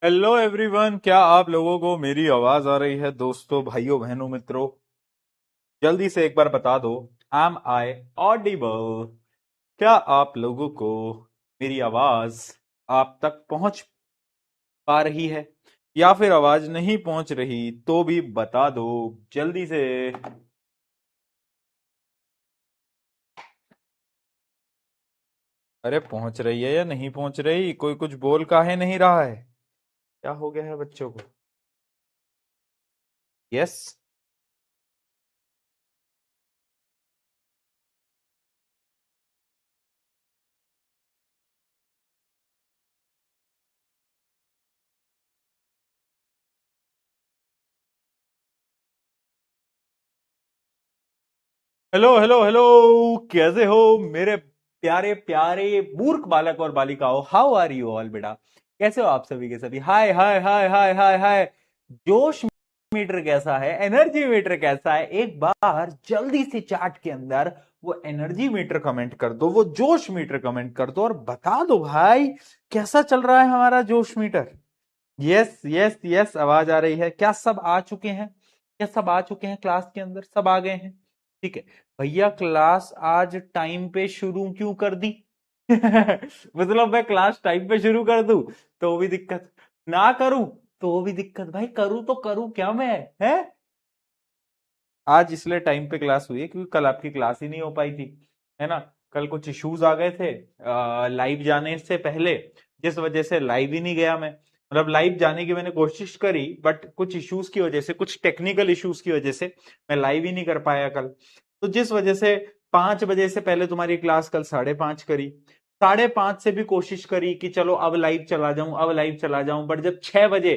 Hello everyone, क्या आप लोगों को मेरी आवाज आ रही है? दोस्तों, भाइयों, बहनों, मित्रों, जल्दी से एक बार बता दो। Am I audible? क्या आप लोगों को मेरी आवाज आप तक पहुंच पा रही है, या फिर आवाज नहीं पहुंच रही तो भी बता दो जल्दी से। अरे, पहुंच रही है या नहीं पहुंच रही? कोई कुछ बोल काहे नहीं रहा है? क्या हो गया है बच्चों को? यस। हेलो हेलो हेलो, कैसे हो मेरे प्यारे प्यारे मूर्ख बालक और बालिकाओं? हाउ आर यू ऑल बेटा? कैसे हो आप सभी के सभी? हाय हाय हाय हाय हाय हाय। जोश मीटर कैसा है? एनर्जी मीटर कैसा है? एक बार जल्दी से चैट के अंदर वो एनर्जी मीटर कमेंट कर दो, वो जोश मीटर कमेंट कर दो और बता दो भाई, कैसा चल रहा है हमारा जोश मीटर? यस यस यस, आवाज आ रही है? क्या सब आ चुके हैं? क्या सब आ चुके हैं? क्लास के अंदर सब आ गए हैं? ठीक है। भैया, क्लास आज टाइम पे शुरू क्यों कर दी? मतलब मैं क्लास टाइम पे शुरू कर दूं तो भी दिक्कत, ना करूं तो भी दिक्कत। भाई, करूं तो करूं क्या मैं? है? आज इसलिए टाइम पे क्लास हुई है क्योंकि कल आपकी क्लास ही नहीं हो पाई थी, है ना? कल कुछ इश्यूज आ गए थे लाइव जाने से पहले, जिस वजह से लाइव ही नहीं गया मैं। मतलब लाइव जाने की मैंने कोशिश करी, बट कुछ इश्यूज की वजह से, कुछ टेक्निकल इश्यूज की वजह से मैं लाइव ही नहीं कर पाया कल। तो जिस वजह से 5 बजे से पहले तुम्हारी क्लास कल 5:30 करी। 5:30 से भी कोशिश करी कि चलो अब लाइव चला जाऊं, अब लाइव चला जाऊं, बट जब 6 बजे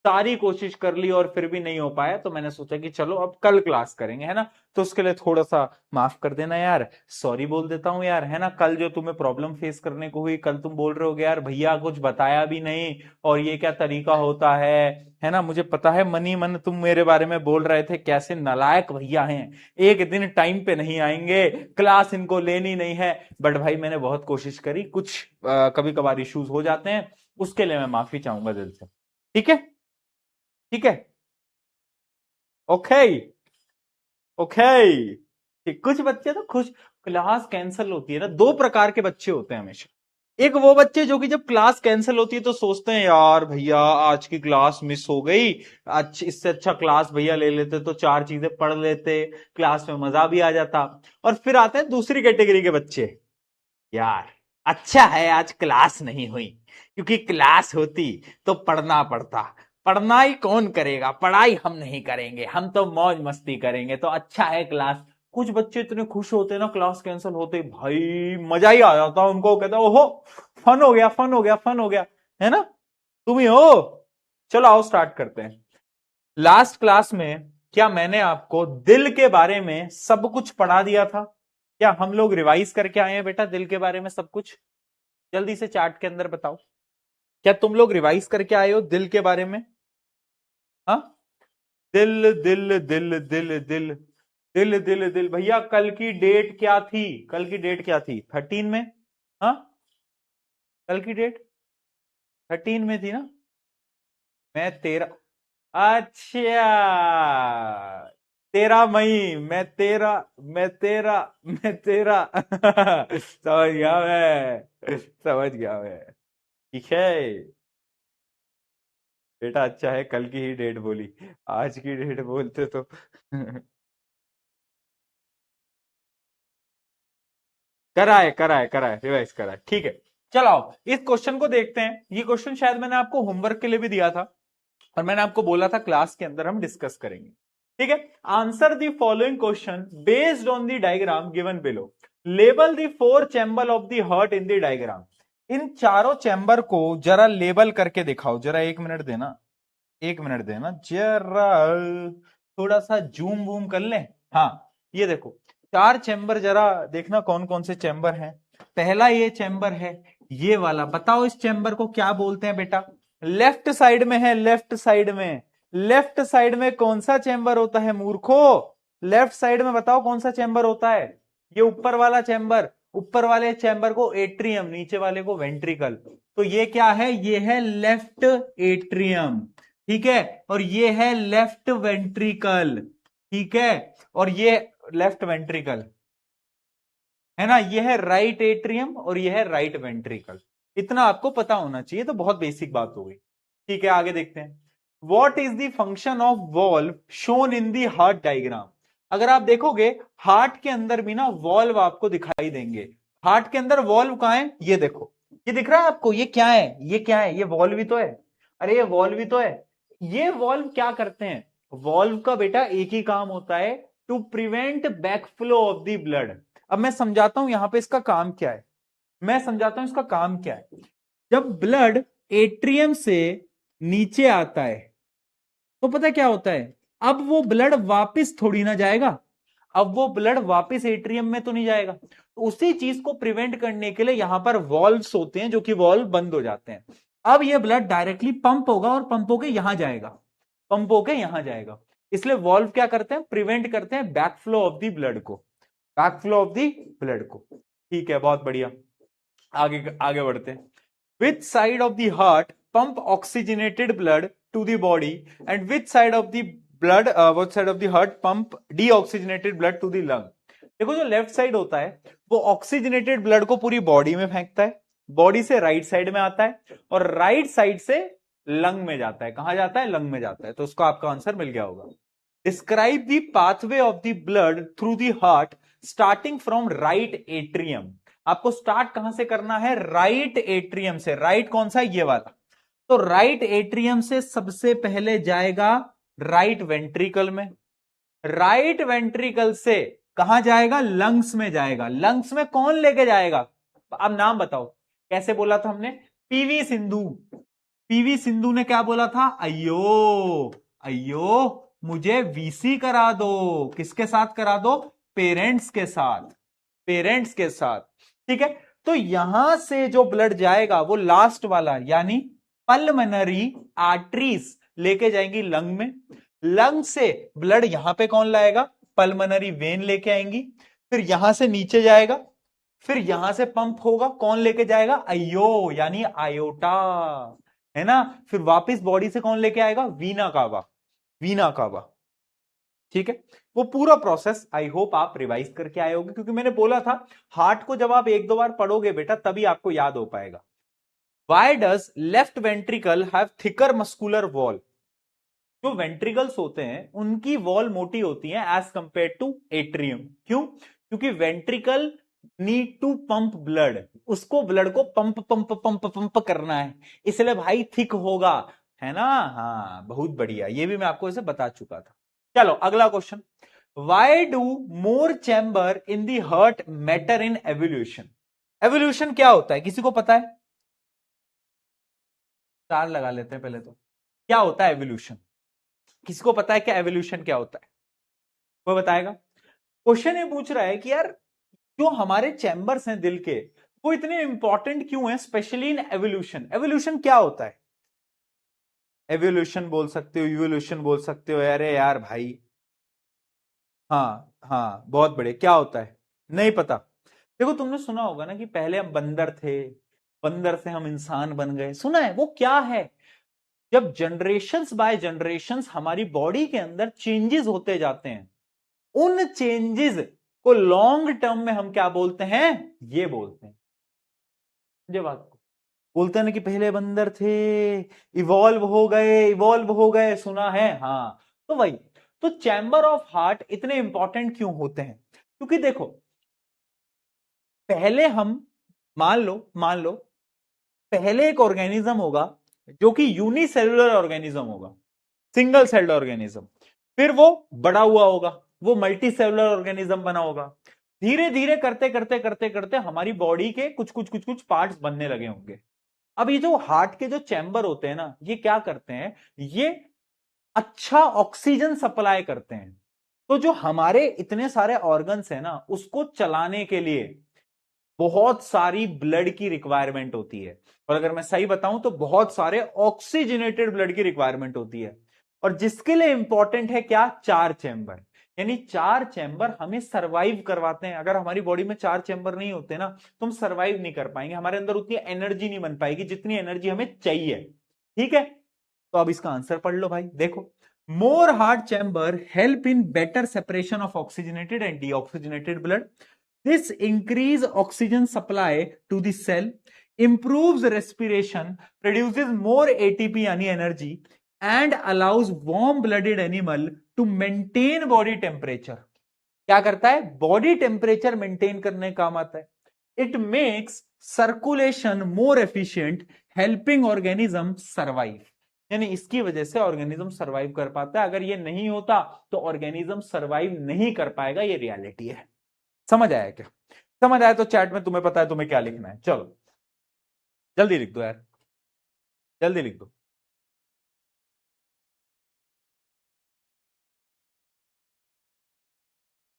सारी कोशिश कर ली और फिर भी नहीं हो पाया, तो मैंने सोचा कि चलो अब कल क्लास करेंगे, है ना? तो उसके लिए थोड़ा सा माफ कर देना यार, सॉरी बोल देता हूँ यार, है ना? कल जो तुम्हें प्रॉब्लम फेस करने को हुई, कल तुम बोल रहे हो यार भैया कुछ बताया भी नहीं, और ये क्या तरीका होता है ना? मुझे पता है मनी मन तुम मेरे बारे में बोल रहे थे, कैसे नालायक भैया हैं, एक दिन टाइम पे नहीं आएंगे, क्लास इनको लेनी नहीं है। बट भाई, मैंने बहुत कोशिश करी, कुछ कभी कभार इश्यूज हो जाते हैं, उसके लिए मैं माफी चाहूंगा दिल से। ठीक है? ठीक है। ओके। ओके। कुछ बच्चे तो खुश, क्लास कैंसिल होती है ना, दो प्रकार के बच्चे होते हैं हमेशा। एक वो बच्चे जो कि जब क्लास कैंसिल होती है तो सोचते हैं यार भैया आज की क्लास मिस हो गई, अच्छा इससे अच्छा क्लास भैया ले लेते तो चार चीजें पढ़ लेते, क्लास में मजा भी आ जाता। और फिर आते हैं दूसरी कैटेगरी के बच्चे, यार अच्छा है आज क्लास नहीं हुई, क्योंकि क्लास होती तो पढ़ना पड़ता। पढ़ाई कौन करेगा, पढ़ाई हम नहीं करेंगे, हम तो मौज मस्ती करेंगे, तो अच्छा है क्लास। कुछ बच्चे इतने खुश होते हैं ना क्लास कैंसिल होते ही, भाई मजा ही आ जाता उनको, कहता ओहो फन हो गया, फन हो गया, फन हो गया, है ना? तुम ही हो। चलो आओ स्टार्ट करते हैं। लास्ट क्लास में क्या मैंने आपको दिल के बारे में सब कुछ पढ़ा दिया था? क्या हम लोग रिवाइज करके आए हैं बेटा दिल के बारे में सब कुछ? जल्दी से चार्ट के अंदर बताओ, क्या तुम लोग रिवाइज करके आए हो दिल के बारे में? हाँ? दिल दिल दिल दिल दिल दिल दिल दिल। भैया कल की डेट क्या थी? कल की डेट क्या थी? 13 में? हाँ, कल की डेट 13 में थी ना? मैं तेरा, अच्छा, 13 मई, मैं तेरा समझ गया मैं, समझ गया मैं। ठीक है बेटा, अच्छा है कल की ही डेट बोली, आज की डेट बोलते तो कराए कराए कराए, रिवाइज कराए, ठीक है। चलो आओ इस क्वेश्चन को देखते हैं। ये क्वेश्चन शायद मैंने आपको होमवर्क के लिए भी दिया था, और मैंने आपको बोला था क्लास के अंदर हम डिस्कस करेंगे। ठीक है। Answer the following question based on the diagram given below. Label the four chamber of the heart in the diagram. इन चारों चैम्बर को जरा लेबल करके दिखाओ। जरा 1 मिनट देना, 1 मिनट देना जरा, थोड़ा सा जूम वूम कर ले। हाँ, ये देखो, चार चैम्बर जरा देखना कौन कौन से चैम्बर हैं। पहला ये चैम्बर है, ये वाला। बताओ इस चैम्बर को क्या बोलते हैं बेटा? लेफ्ट साइड में है, लेफ्ट साइड में। लेफ्ट साइड में कौन सा चैम्बर होता है मूर्खो? लेफ्ट साइड में बताओ कौन सा चैम्बर होता है? ये ऊपर वाला चैम्बर। ऊपर वाले चैम्बर को एट्रियम, नीचे वाले को वेंट्रिकल। तो ये क्या है, ये है लेफ्ट एट्रियम, ठीक है, और ये है लेफ्ट वेंट्रिकल, ठीक है, और ये लेफ्ट वेंट्रिकल है ना, ये है राइट एट्रियम और ये है राइट वेंट्रिकल। इतना आपको पता होना चाहिए, तो बहुत बेसिक बात हो गई। ठीक है, आगे देखते हैं। What is the function of valve shown in the heart diagram. अगर आप देखोगे हार्ट के अंदर भी ना वॉल्व आपको दिखाई देंगे। हार्ट के अंदर वॉल्व कहां है, ये देखो, ये दिख रहा है आपको, ये क्या है, ये क्या है, ये वॉल्व ही तो है। अरे ये वॉल्व ही तो है। ये वॉल्व क्या करते हैं, वॉल्व का बेटा एक ही काम होता है, to prevent backflow of the blood. अब मैं समझाता हूं यहां पे इसका काम क्या है, मैं समझाता हूं इसका काम क्या है। जब ब्लड एट्रियम से नीचे आता है तो पता क्या होता है, अब वो ब्लड वापस थोड़ी ना जाएगा, अब वो ब्लड वापस एट्रियम में तो नहीं जाएगा। तो उसी चीज को प्रिवेंट करने के लिए यहां पर वॉल्व्स होते हैं, जो कि वॉल्व बंद हो जाते हैं। अब ये ब्लड डायरेक्टली पंप होगा और पंप होके यहां जाएगा, पंप होके यहां जाएगा। इसलिए वॉल्व क्या करते हैं, प्रिवेंट करते हैं बैकफ्लो ऑफ द ब्लड को, बैकफ्लो ऑफ द ब्लड को। ठीक है, बहुत बढ़िया, आगे आगे बढ़ते हैं। Which side of the heart pump oxygenated blood to the body and which side of the blood what side of the heart pump deoxygenated blood to the lung। देखो जो लेफ्ट साइड होता है वो ऑक्सीजनेटेड ब्लड को पूरी body में फेंकता है, बॉडी से राइट साइड में आता है और राइट साइड से लंग में जाता है। कहां जाता है, लंग में जाता है। तो उसका आपका आंसर मिल गया होगा। Describe the pathway of the blood through the heart starting from right atrium. आपको स्टार्ट कहां से करना है, राइट एट्रियम से। राइट कौन सा है, ये वाला। तो राइट एट्रियम से सबसे पहले जाएगा राइट वेंट्रिकल में, राइट वेंट्रिकल से कहां जाएगा, लंग्स में जाएगा। लंग्स में कौन लेके जाएगा, अब नाम बताओ। कैसे बोला था हमने, पीवी सिंधु। पीवी सिंधु ने क्या बोला था, अयो अयो मुझे वीसी करा दो। किसके साथ करा दो, पेरेंट्स के साथ, पेरेंट्स के साथ। ठीक है, तो यहां से जो ब्लड जाएगा वो लास्ट वाला यानी पल्मनरी आर्टरीज लेके जाएंगी लंग में। लंग से ब्लड यहां पे कौन लाएगा, पल्मनरी वेन लेके आएंगी। फिर यहां से नीचे जाएगा, फिर यहां से पंप होगा, कौन लेके जाएगा, अयो यानी आयोटा, है ना। फिर वापस बॉडी से कौन लेके आएगा, वीना कावा, वीना कावा। ठीक है, वो पूरा प्रोसेस आई होप आप रिवाइज करके आए होंगे, क्योंकि मैंने बोला था हार्ट को जब आप एक दो बार पढ़ोगे बेटा तभी आपको याद हो पाएगा। Why does left ventricle have thicker muscular wall. जो वेंट्रिकल्स होते हैं उनकी वॉल मोटी होती है एज कंपेयर टू एट्रियम। क्यों, क्योंकि ventricle need to pump blood, उसको ब्लड को पंप पंप पंप पंप करना है, इसलिए भाई थिक होगा, है ना। हाँ बहुत बढ़िया, ये भी मैं आपको इसे बता चुका था। चलो अगला question. Why do more chamber in the heart matter in evolution. Evolution क्या होता है, किसी को पता है, स्टार लगा लेते हैं पहले तो। क्या होता है एवोल्यूशन, किसी को पता है क्या एवोल्यूशन क्या होता है, कोई बताएगा। क्वेश्चन ये पूछ रहा है कि यार जो हमारे चैम्बर्स हैं दिल के वो इतने इंपॉर्टेंट क्यों हैं, स्पेशली इन एवोल्यूशन। एवोल्यूशन क्या होता है, एवोल्यूशन बोल सकते हो, इवोल्यूशन बोल सकते हो, अरे यार भाई। हाँ हाँ बहुत बढ़िया, क्या होता है, नहीं पता। देखो तुमने सुना होगा ना कि पहले हम बंदर थे, बंदर से हम इंसान बन गए, सुना है, वो क्या है, जब जनरेशंस बाय जनरेशंस हमारी बॉडी के अंदर चेंजेस होते जाते हैं, उन चेंजेस को लॉन्ग टर्म में हम क्या बोलते हैं, ये बोलते हैं। मुझे बात को बोलते हैं ना कि पहले बंदर थे, इवॉल्व हो गए, इवॉल्व हो गए, सुना है, हाँ। तो वही, तो चैम्बर ऑफ हार्ट इतने इंपॉर्टेंट क्यों होते हैं, क्योंकि देखो पहले हम मान लो पहले एक ऑर्गेनिज्म होगा जो कि यूनिसेलुलर ऑर्गेनिज्म होगा, सिंगल सेल्ड ऑर्गेनिज्म। फिर वो बड़ा हुआ होगा, वो मल्टी सेलुलर ऑर्गेनिज्म बना होगा। धीरे धीरे करते करते करते करते हमारी बॉडी के कुछ कुछ कुछ कुछ पार्ट्स बनने लगे होंगे। अब ये जो हार्ट के जो चैम्बर होते हैं ना, ये क्या करते हैं, ये अच्छा ऑक्सीजन सप्लाई करते हैं। तो जो हमारे इतने सारे ऑर्गन्स हैं ना, उसको चलाने के लिए बहुत सारी ब्लड की रिक्वायरमेंट होती है। और अगर मैं सही बताऊं तो बहुत सारे ऑक्सीजनेटेड ब्लड की रिक्वायरमेंट होती है। और जिसके लिए इंपॉर्टेंट है क्या, चार चैम्बर। यानी 4 चैम्बर हमें सरवाइव करवाते हैं। अगर हमारी बॉडी में 4 चैम्बर नहीं होते ना तो हम सरवाइव नहीं कर पाएंगे, हमारे अंदर उतनी एनर्जी नहीं बन पाएगी जितनी एनर्जी हमें चाहिए। ठीक है, तो अब इसका आंसर पढ़ लो भाई। देखो, more heart chamber help in better separation of oxygenated and deoxygenated blood. This increase oxygen supply to the cell, improves respiration, produces more ATP यानी energy, and allows warm blooded animal to maintain body temperature। क्या करता है? Body temperature maintain करने का काम आता है। It makes circulation more efficient, helping organism survive. यानी इसकी वजह से ऑर्गेनिज्म सर्वाइव कर पाता है। अगर ये नहीं होता तो ऑर्गेनिज्म सर्वाइव नहीं कर पाएगा, ये रियलिटी है। समझ आया क्या? समझ आया तो चैट में तुम्हें पता है तुम्हें क्या लिखना है। चलो जल्दी लिख दो यार, जल्दी लिख दो।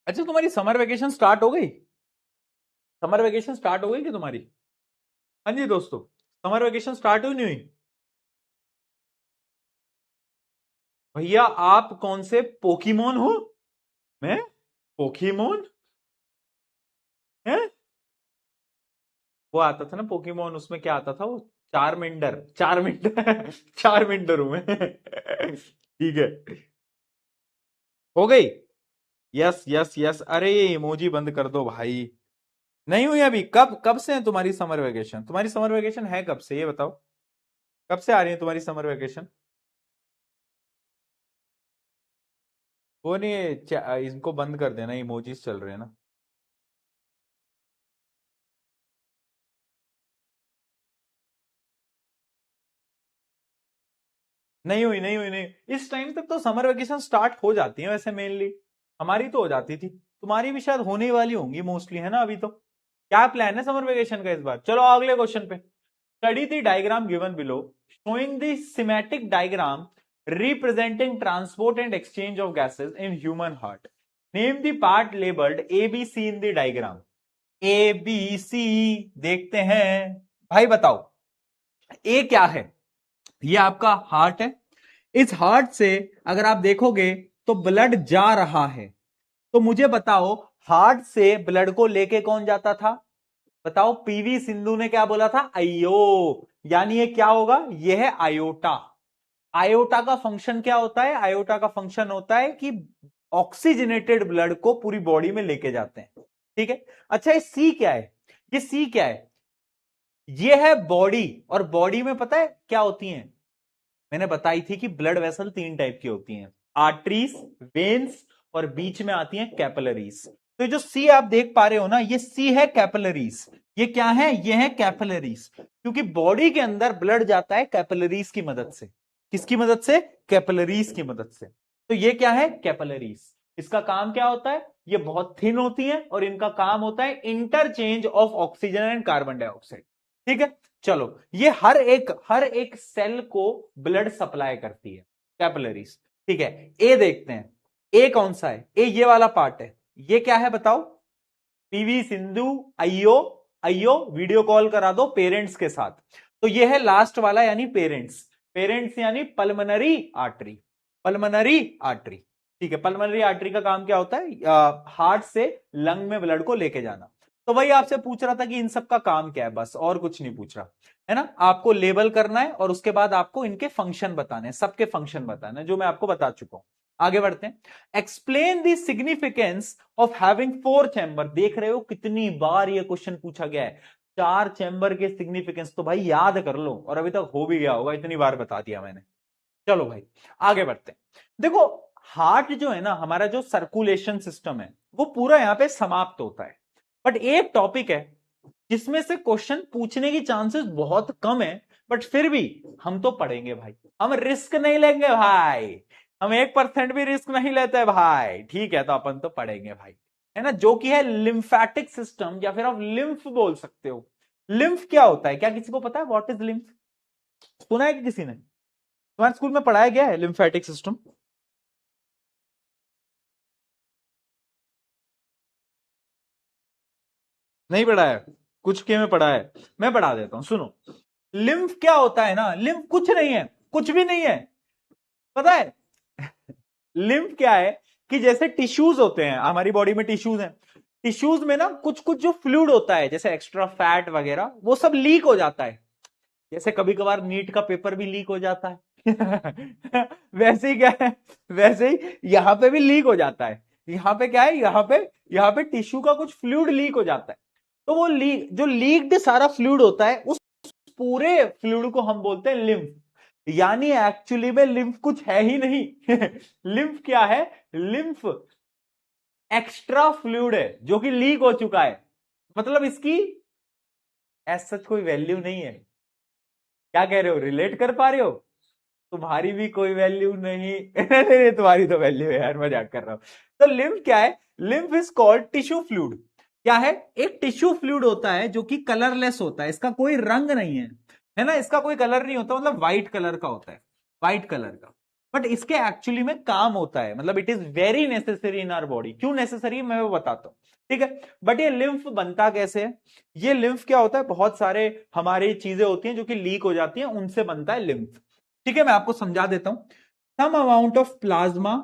अच्छा, तुम्हारी समर वेकेशन स्टार्ट हो गई? समर वेकेशन स्टार्ट हो गई कि तुम्हारी? हाँ जी दोस्तों, समर वेकेशन स्टार्ट हुई नहीं हुई? भैया आप कौन से पोकीमोन हो? मैं पोकीमोन है? वो आता था ना पोकीमोन, उसमें क्या आता था वो? चारमेंडर, चारमेंडर चारमेंडर हूं मैं ठीक है, हो गई। यस यस यस, अरे ये इमोजी बंद कर दो भाई। नहीं हुई अभी? कब कब से है तुम्हारी समर वेकेशन? तुम्हारी समर वेकेशन है कब से, ये बताओ। कब से आ रही है तुम्हारी समर वेकेशन? वो नहीं, इनको बंद कर देना, इमोजीज चल रहे हैं ना। नहीं हुई, नहीं हुई, नहीं। इस टाइम तक तो समर वेकेशन स्टार्ट हो जाती है वैसे मेनली। हमारी तो हो जाती थी, तुम्हारी भी शायद होने वाली होंगी मोस्टली, है ना अभी तो। क्या प्लान है समर वेकेशन का इस बार? चलो अगले क्वेश्चन पे। Study the diagram given below showing the schematic diagram representing transport and exchange of gases in human heart. Name the part labelled A B C in the diagram. A B C देखते हैं भाई, बताओ। ए क्या है? ये आपका heart है। इस हार्ट से अगर आप देखोगे तो ब्लड जा रहा है। तो मुझे बताओ, हार्ट से ब्लड को लेके कौन जाता था? बताओ, पीवी सिंधु ने क्या बोला था? आयो। यानी ये क्या होगा? ये है आयोटा। आयोटा का फंक्शन क्या होता है? आयोटा का फंक्शन होता है कि ऑक्सीजनेटेड ब्लड को पूरी बॉडी में लेके जाते हैं। ठीक है। अच्छा, ये सी क्या है? ये सी क्या है? ये है बॉडी। और बॉडी में पता है क्या होती है? मैंने बताई थी कि ब्लड वेसल 3 टाइप की होती हैं, आर्टरीज, वेन्स, और बीच में आती हैं कैपिलरीज। तो जो सी आप देख पा रहे हो ना, ये सी है कैपिलरीज। ये क्या है? ये है कैपिलरीज। क्योंकि बॉडी के अंदर ब्लड जाता है कैपिलरीज की मदद से। किसकी मदद से? कैपिलरीज की मदद से। तो ये क्या है? कैपिलरीज। इसका काम क्या होता है? ये बहुत थिन होती है और इनका काम होता है interchange of oxygen and carbon dioxide. ठीक है। चलो, ये हर एक सेल को ब्लड सप्लाई करती है कैपिलरीज। ठीक है। ए देखते हैं, ए कौन सा है? ए ये वाला पार्ट है। ये क्या है बताओ? पीवी सिंधु, अयो। अयो वीडियो कॉल करा दो पेरेंट्स के साथ। तो ये है लास्ट वाला, यानी पेरेंट्स। पेरेंट्स यानी पल्मनरी आर्टरी। Pulmonary artery. ठीक है। पल्मनरी आर्टरी का काम क्या होता है? हार्ट से लंग में ब्लड को लेके जाना। तो वही आपसे पूछ रहा था कि इन सब का काम क्या है, बस और कुछ नहीं पूछ रहा है ना। आपको लेबल करना है और उसके बाद आपको इनके फंक्शन बताने हैं, सबके फंक्शन बताने हैं, जो मैं आपको बता चुका हूं। आगे बढ़ते हैं। Explain the significance of having 4 chamber. देख रहे हो कितनी बार ये क्वेश्चन पूछा गया है? 4 चैम्बर के सिग्निफिकेंस तो भाई याद कर लो, और अभी तक हो भी गया होगा, इतनी बार बता दिया मैंने। चलो भाई आगे बढ़ते हैं। देखो, हार्ट जो है ना, हमारा जो सर्कुलेशन सिस्टम है, वो पूरा यहां पे समाप्त होता है। बट एक टॉपिक है जिसमें से क्वेश्चन पूछने की चांसेस बहुत कम है, बट फिर भी हम तो पढ़ेंगे भाई। हम रिस्क नहीं लेंगे भाई, हम 1% भी रिस्क नहीं लेते भाई। ठीक है, तो अपन तो पढ़ेंगे भाई, है ना। जो कि है लिम्फेटिक सिस्टम, या फिर आप लिम्फ बोल सकते हो। लिम्फ क्या होता है? क्या किसी को पता है व्हाट इज लिम्फ? सुना है कि किसी ने? तुम्हारे स्कूल में पढ़ाया गया है लिम्फेटिक सिस्टम? नहीं पढ़ाया है? कुछ के में पढ़ा है, मैं पढ़ा देता हूं, सुनो। लिम्फ क्या होता है ना, लिम्फ कुछ नहीं है, कुछ भी नहीं है। पता है लिम्फ क्या है? कि जैसे टिश्यूज होते हैं, हमारी बॉडी में टिश्यूज हैं, टिश्यूज में ना कुछ कुछ जो फ्लूइड होता है जैसे एक्स्ट्रा फैट वगैरह वो सब लीक हो जाता है। जैसे कभी कभार नीट का पेपर भी लीक हो जाता है वैसे ही क्या है, वैसे ही यहां पे भी लीक हो जाता है। यहाँ पे क्या है, यहाँ पे टिश्यू का कुछ फ्लूइड लीक हो जाता है। तो वो लीक, जो लीक्ड सारा फ्लूइड होता है, उस पूरे फ्लूइड को हम बोलते हैं लिम्फ। यानी एक्चुअली में लिम्फ कुछ है ही नहीं लिम्फ क्या है, लिम्फ एक्स्ट्रा फ्लूइड है जो कि लीक हो चुका है। मतलब इसकी एज सच कोई वैल्यू नहीं है। क्या कह रहे हो, रिलेट कर पा रहे हो? तुम्हारी भी कोई वैल्यू नहीं नहीं, तुम्हारी तो वैल्यू है यार, मजाक कर रहा हूं। तो लिम्फ क्या है, lymph is called tissue fluid. क्या है, एक टिश्यू फ्लूइड होता है जो कि कलरलेस होता है, इसका कोई रंग नहीं है ना, इसका कोई कलर नहीं होता, मतलब व्हाइट कलर का होता है, व्हाइट कलर का। बट इसके एक्चुअली में काम होता है, मतलब it is very necessary in our body. क्यों नेसेसरी मैं वो बताता हूं, ठीक है। बट ये लिम्फ बनता कैसे है, ये लिम्फ क्या होता है, बहुत सारे हमारी चीजें होती हैं जो कि लीक हो जाती हैं, उनसे बनता है लिम्फ। ठीक है, मैं आपको समझा देता हूं। Some amount of plasma,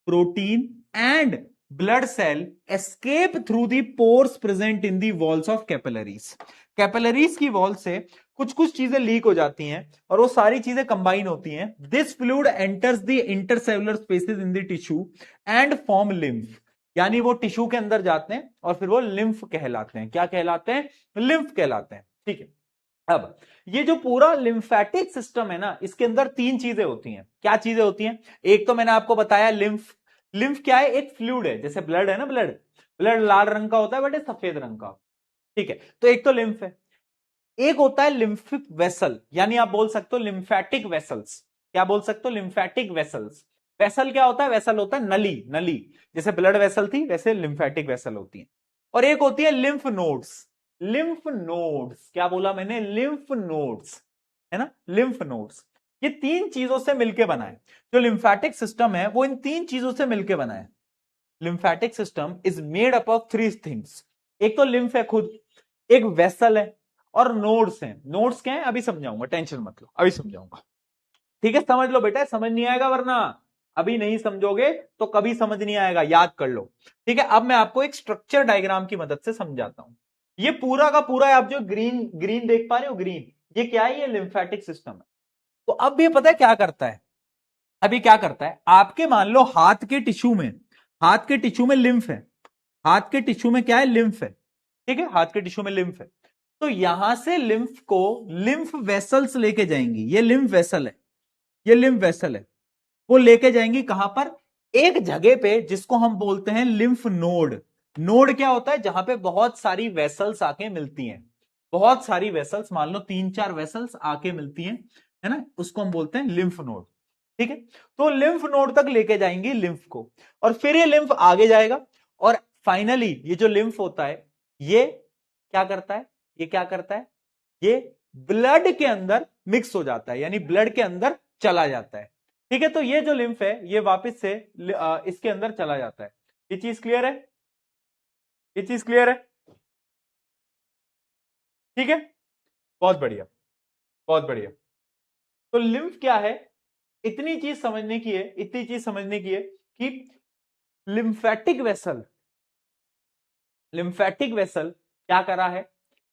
protein and blood cell escape through the pores present in the walls of capillaries. Capillaries की वॉल से कुछ कुछ चीजें लीक हो जाती हैं और वो सारी चीजें कंबाइन होती हैं। This fluid enters the intercellular spaces in the tissue and form lymph. यानी वो टिश्यू के अंदर जाते हैं और फिर वो लिम्फ कहलाते हैं। क्या कहलाते हैं, लिम्फ कहलाते हैं। ठीक है, अब ये जो पूरा लिम्फेटिक सिस्टम है ना, इसके अंदर तीन चीजें होती हैं। क्या चीजें होती हैं, एक तो मैंने आपको बताया लिम्फ। लिम्फ क्या है, एक फ्लूइड है, जैसे ब्लड है ना, ब्लड ब्लड लाल रंग का होता है बट सफेद रंग का। ठीक है, तो एक तो लिम्फ है, एक होता है लिम्फिक वेसल, यानी आप बोल सकते हो लिम्फेटिक वेसल्स। क्या बोल सकते हो, लिम्फेटिक वेसल्स। वेसल क्या होता है, वेसल होता है नली, नली। जैसे ब्लड वेसल थी वैसे लिम्फेटिक वेसल होती है। और एक होती है लिम्फ नोड्स। लिम्फ नोड्स, क्या बोला मैंने, लिम्फ नोड्स, है ना, लिम्फ नोड्स। ये तीन चीजों से मिलकर बना है। जो लिम्फेटिक सिस्टम है वो इन तीन चीजों से मिलकर बना है। Lymphatic system is made up of three things. एक तो लिम्फ है खुद, एक वेसल है, और नोड्स हैं। नोड्स क्या है अभी समझाऊंगा, टेंशन मत लो, अभी समझाऊंगा। ठीक है, समझ लो बेटा, समझ नहीं आएगा वरना अभी नहीं समझोगे तो कभी समझ नहीं आएगा, याद कर लो। ठीक है, अब मैं आपको एक स्ट्रक्चर डायग्राम की मदद से समझाता हूं। ये पूरा का पूरा आप जो ग्रीन ग्रीन देख पा रहे हो, ग्रीन, ये क्या है, ये लिम्फेटिक सिस्टम है। तो अब ये पता है क्या करता है, अभी क्या करता है, आपके मान लो हाथ के टिश्यू में, हाथ के टिश्यू में लिम्फ है, हाथ के टिश्यू में क्या है, लिम्फ है। ठीक है, हाथ के टिश्यू में लिम्फ है। तो यहां से लिम्फ को लिम्फ वेसल्स लेके जाएंगी। ये लिम्फ वेसल है, ये लिम्फ वेसल है। वो लेके जाएंगी कहां पर, एक जगह पे जिसको हम बोलते हैं लिम्फ नोड। नोड क्या होता है, जहां पे बहुत सारी वेसल्स आके मिलती हैं, बहुत सारी वेसल्स, मान लो तीन चार वेसल्स आके मिलती हैं, है ना, उसको हम बोलते हैं लिम्फ नोड। ठीक है, तो लिम्फ नोड तक लेके जाएंगी लिम्फ को, और फिर ये लिम्फ आगे जाएगा, और फाइनली ये जो लिम्फ होता है ये क्या करता है, ये क्या करता है, ये ब्लड के अंदर मिक्स हो जाता है, यानी ब्लड के अंदर चला जाता है। ठीक है, तो ये जो लिम्फ है ये वापस से इसके अंदर चला जाता है। ये चीज क्लियर है, ये चीज क्लियर है? ठीक है, बहुत बढ़िया, बहुत बढ़िया। तो लिम्फ क्या है, इतनी चीज समझने की है, इतनी चीज समझने की है कि लिम्फेटिक वेसल, लिम्फेटिक वेसल क्या करा है,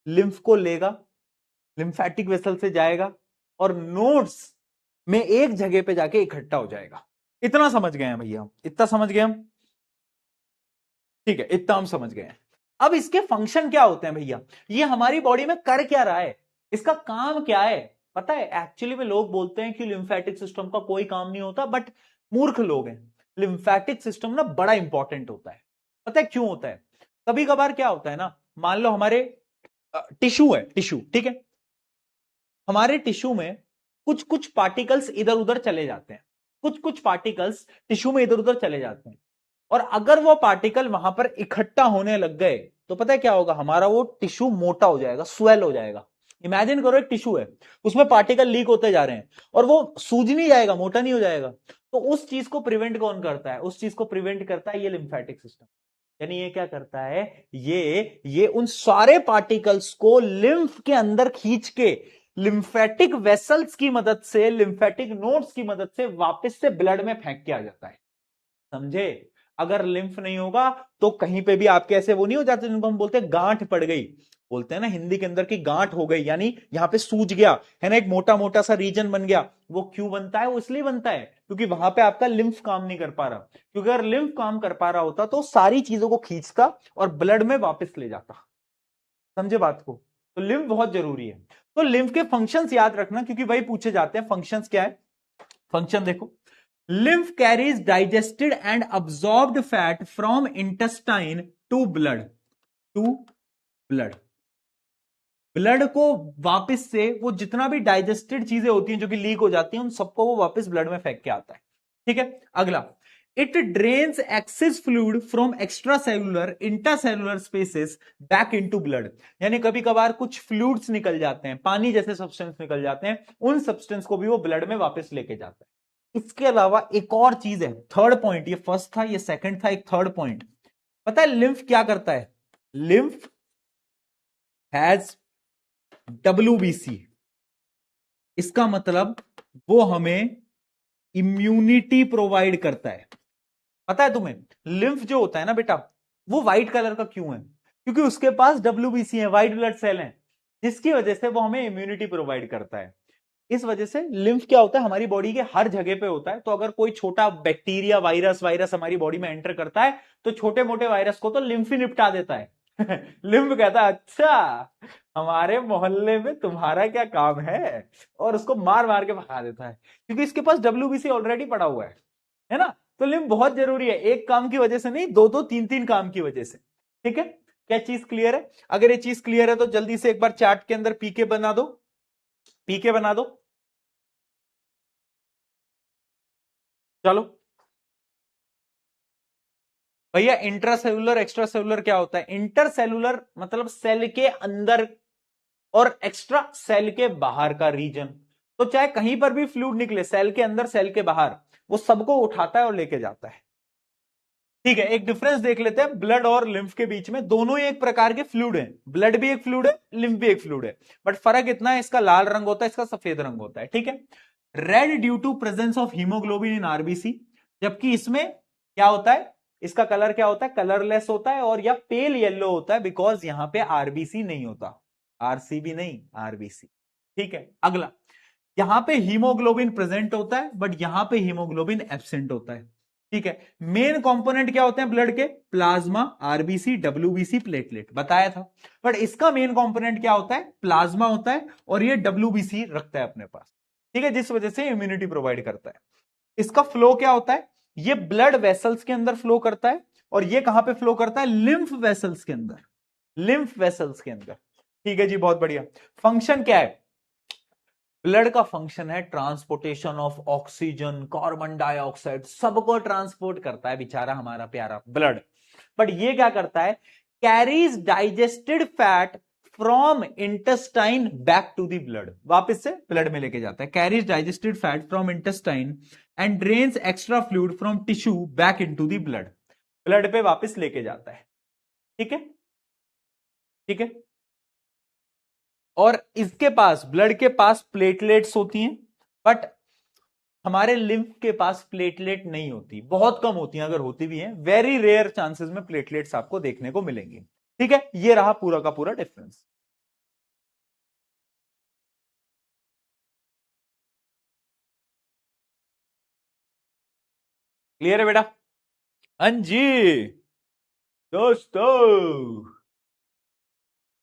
लिम्फ को लेगा, लिम्फेटिक वेसल से जाएगा और नोड्स में एक जगह पे जाके इकट्ठा हो जाएगा। इतना समझ गए हैं भैया, इतना समझ गए हम? ठीक है, इतना हम समझ गए हैं। अब इसके फंक्शन क्या होते हैं भैया, ये हमारी बॉडी में कर क्या रहा है, इसका काम क्या है, पता है? एक्चुअली में लोग बोलते हैं कि लिम्फेटिक सिस्टम का कोई काम नहीं होता, बट मूर्ख लोग हैं। लिम्फेटिक सिस्टम ना बड़ा इंपॉर्टेंट होता है। पता है क्यों होता है? कभी कभार क्या होता है ना, मान लो हमारे टिश्यू है, टिश्यू, ठीक है, हमारे टिश्यू में कुछ कुछ पार्टिकल्स इधर उधर चले जाते हैं, कुछ कुछ पार्टिकल्स टिश्यू में इधर उधर चले जाते हैं, और अगर वो पार्टिकल वहां पर इकट्ठा होने लग गए तो पता है क्या होगा, हमारा वो टिश्यू मोटा हो जाएगा, स्वेल हो जाएगा। इमेजिन करो एक टिश्यू है, उसमें पार्टिकल लीक होते जा रहे हैं और वो सूज नहीं जाएगा, मोटा नहीं हो जाएगा। तो उस चीज को प्रिवेंट कौन करता है, उस चीज को प्रिवेंट करता है ये लिम्फेटिक सिस्टम। यानी ये क्या करता है, ये उन सारे पार्टिकल्स को लिम्फ के अंदर खींच के लिम्फेटिक वेसल्स की मदद से, लिम्फेटिक नोड्स की मदद से वापस से ब्लड में फेंक के आ जाता है। समझे? अगर लिम्फ नहीं होगा तो कहीं पे भी आपके ऐसे वो नहीं हो जाते जिनको हम बोलते हैं गांठ पड़ गई, बोलते हैं ना हिंदी के अंदर की गांठ हो गई, यानी यहां पे सूज गया है ना, एक मोटा मोटा सा रीजन बन गया। वो क्यों बनता है? वो इसलिए बनता है क्योंकि वहां पे आपका लिम्फ काम नहीं कर पा रहा। क्योंकि अगर लिम्फ काम कर पा रहा होता तो सारी चीजों को खींचता और ब्लड में वापस ले जाता। समझे बात को? तो लिम्फ बहुत जरूरी है। तो लिम्फ के फंक्शंस याद रखना क्योंकि वही पूछे जाते हैं। फंक्शंस क्या है? फंक्शन देखो, lymph carries digested and absorbed fat from intestine to blood, to blood। Blood को वापस से वो जितना भी डाइजेस्टेड चीजें होती हैं जो कि लीक हो जाती हैं उन सबको वो वापस ब्लड में फेंक के आता है। ठीक है, अगला, it drains access fluid from extra cellular intracellular spaces back into blood. यानी कभी कभार कुछ फ्लूइड्स निकल जाते हैं, पानी जैसे सब्सटेंस निकल जाते हैं, उन सब्सटेंस को भी वो ब्लड में वापस लेके जाता है। इसके अलावा एक और चीज है, थर्ड पॉइंट, ये फर्स्ट था ये सेकंड था, एक थर्ड पॉइंट, पता है लिम्फ क्या करता है? Lymph has WBC। इसका मतलब वो हमें इम्यूनिटी प्रोवाइड करता है। पता है तुम्हें लिम्फ जो होता है ना बेटा, वो व्हाइट कलर का क्यों है? क्योंकि उसके पास WBC है, व्हाइट ब्लड सेल है, जिसकी वजह से वो हमें इम्यूनिटी प्रोवाइड करता है। इस वजह से लिम्फ क्या होता है, हमारी बॉडी के हर जगह पे होता है। तो अगर कोई छोटा बैक्टीरिया वायरस वायरस हमारी बॉडी में एंटर करता है तो छोटे मोटे वायरस को तो लिम्फ ही निपटा देता है। लिम्फ कहता है अच्छा हमारे मोहल्ले में तुम्हारा क्या काम है, और उसको मार मार के भगा देता है क्योंकि इसके पास WBC ऑलरेडी पड़ा हुआ है ना। तो लिम्फ बहुत जरूरी है, एक काम की वजह से नहीं, दो दो तीन तीन काम की वजह से। ठीक है, क्या चीज क्लियर है? अगर ये चीज क्लियर है तो जल्दी से एक बार चार्ट के अंदर पीके बना दो, पीके बना दो। चलो भैया, इंट्रासेलुलर एक्स्ट्रा सेलुलर क्या होता है? इंटरसेलुलर मतलब सेल के अंदर और एक्स्ट्रा सेल के बाहर का रीजन। तो चाहे कहीं पर भी फ्लूइड निकले, सेल के अंदर सेल के बाहर, वो सबको उठाता है और लेके जाता है। ठीक है, एक डिफरेंस देख लेते हैं ब्लड और लिम्फ के बीच में। दोनों ही एक प्रकार के फ्लूइड हैं, ब्लड भी एक फ्लूइड है, लिम्फ भी एक फ्लूइड है, बट फर्क इतना है इसका लाल रंग होता है, इसका सफेद रंग होता है। ठीक है, red due to presence of haemoglobin in RBC, जबकि इसमें क्या होता है, इसका कलर क्या होता है? कलरलेस होता है और या पेल येलो होता है, बिकॉज यहां पे आरबीसी नहीं होता, आरसीबी नहीं, आरबीसी। ठीक है, अगला, यहां पे हीमोग्लोबिन प्रेजेंट होता है बट यहां पे हीमोग्लोबिन एब्सेंट होता है। ठीक है, मेन कंपोनेंट क्या होते हैं ब्लड के? प्लाज्मा, आरबीसी, WBC, प्लेटलेट, बताया था। बट इसका मेन कंपोनेंट क्या होता है? प्लाज्मा होता है और ये WBC रखता है अपने पास। ठीक है, जिस वजह से इम्यूनिटी प्रोवाइड करता है। इसका फ्लो क्या होता है? ये ब्लड वेसल्स के अंदर फ्लो करता है और ये कहां पे फ्लो करता है? लिम्फ वेसल्स के अंदर, लिम्फ वेसल्स के अंदर। ठीक है जी, बहुत बढ़िया। फंक्शन क्या है? ब्लड का फंक्शन है transportation of oxygen, carbon dioxide, सबको ट्रांसपोर्ट करता है बेचारा हमारा प्यारा ब्लड। बट ये क्या करता है? Carries digested fat from intestine back to the blood, वापस से ब्लड में लेके जाता है। Carries digested fat from intestine and drains extra fluid from tissue back into the blood, blood पे वापस लेके जाता है। ठीक है, ठीक है। और इसके पास, ब्लड के पास प्लेटलेट्स होती हैं, बट हमारे लिम्फ के पास प्लेटलेट नहीं होती, बहुत कम होती हैं, अगर होती भी हैं वेरी रेयर चांसेस में प्लेटलेट्स आपको देखने को मिलेंगी। ठीक है, ये रहा पूरा का पूरा डिफरेंस। क्लियर है बेटा? हाँ जी दोस्तों,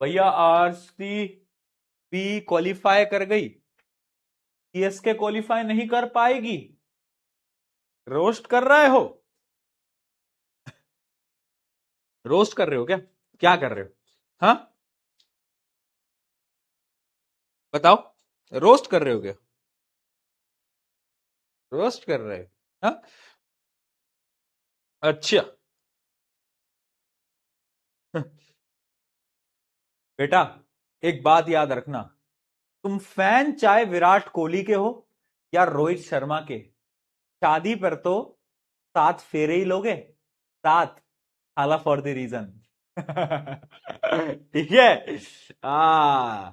भैया आरसी पी क्वालिफाई कर गई, सीएसके क्वालिफाई नहीं कर पाएगी। रोस्ट कर रहे हो? रोस्ट कर रहे हो क्या? क्या कर रहे हो? हाँ बताओ, रोस्ट कर रहे हो क्या? रोस्ट कर रहे हो? हाँ, अच्छा। बेटा एक बात याद रखना, तुम फैन चाहे विराट कोहली के हो या रोहित शर्मा के, शादी पर तो 7 फेरे ही लोगे, 7, हाला फॉर द रीजन। ठीक है, आ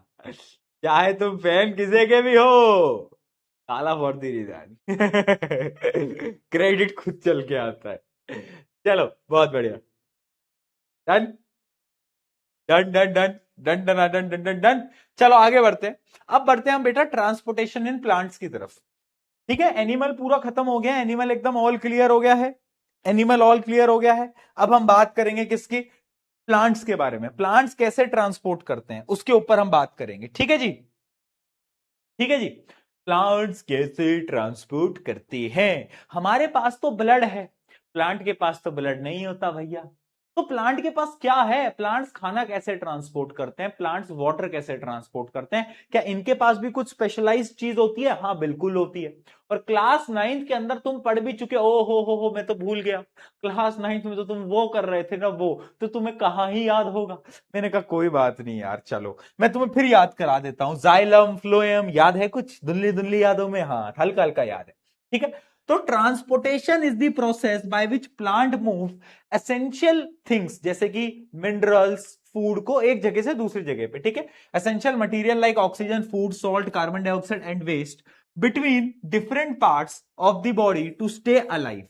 चाहे तुम फैन किसी के भी हो, काला फॉर द रीजन। क्रेडिट खुद चल के आता है। चलो बहुत बढ़िया। Done done done done done done done done done done. चलो आगे बढ़ते हैं। अब बढ़ते हैं हम बेटा ट्रांसपोर्टेशन इन प्लांट्स की तरफ। ठीक है, एनिमल पूरा खत्म हो गया, एनिमल एकदम ऑल क्लियर हो गया है। एनिमल ऑल क्लियर हो गया है। अब हम बात करेंगे किसकी? प्लांट्स के बारे में। प्लांट्स कैसे ट्रांसपोर्ट करते हैं उसके ऊपर हम बात करेंगे। ठीक है जी, ठीक है जी। प्लांट्स कैसे ट्रांसपोर्ट करते हैं? हमारे पास तो ब्लड है, प्लांट के पास तो ब्लड नहीं होता भैया। तो प्लांट के पास क्या है? प्लांट्स खाना कैसे ट्रांसपोर्ट करते हैं? प्लांट्स वाटर कैसे ट्रांसपोर्ट करते हैं? क्या इनके पास भी कुछ स्पेशलाइज्ड चीज होती है? हाँ बिल्कुल होती है। और क्लास 9th के अंदर तुम पढ़ भी चुके हो। हो मैं तो भूल गया, क्लास 9th में तो तुम वो कर रहे थे ना, वो तो तुम्हें कहाँ ही याद होगा। मैंने कहा कोई बात नहीं यार, चलो मैं तुम्हें फिर याद करा देता हूं। जाइलम फ्लोएम याद है? कुछ धुंधली धुंधली यादों में, हाँ हल्का हल्का याद है। ठीक है, तो transportation is the process by which plant move essential things जैसे कि मिनरल्स, फूड को एक जगह से दूसरी जगह पे। ठीक है, essential material like oxygen, food, salt, carbon dioxide and waste between different parts of the body to stay alive,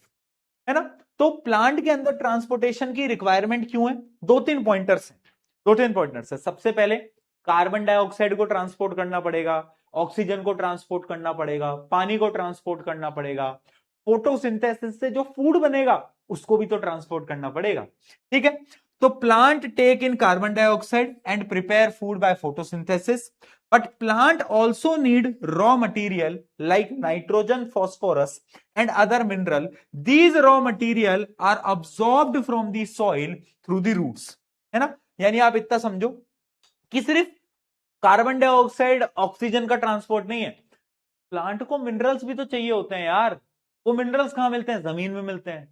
है ना। तो प्लांट के अंदर ट्रांसपोर्टेशन की रिक्वायरमेंट क्यों है? दो तीन पॉइंटर्स हैं, दो तीन पॉइंटर्स है। सबसे पहले कार्बन डाइऑक्साइड को ट्रांसपोर्ट करना पड़ेगा, ऑक्सीजन को ट्रांसपोर्ट करना पड़ेगा, पानी को ट्रांसपोर्ट करना पड़ेगा, फोटोसिंथेसिस से जो फूड बनेगा उसको भी तो ट्रांसपोर्ट करना पड़ेगा। ठीक है, तो plant take in carbon dioxide and prepare food by photosynthesis, but plant also need raw material like nitrogen, phosphorus and other mineral. These raw material are absorbed from the soil through the roots, है ना। यानी आप इतना समझो कि सिर्फ carbon dioxide oxygen का transport नहीं है, प्लांट को मिनरल्स भी तो चाहिए होते हैं यार। वो मिनरल्स कहां मिलते हैं? जमीन में मिलते हैं।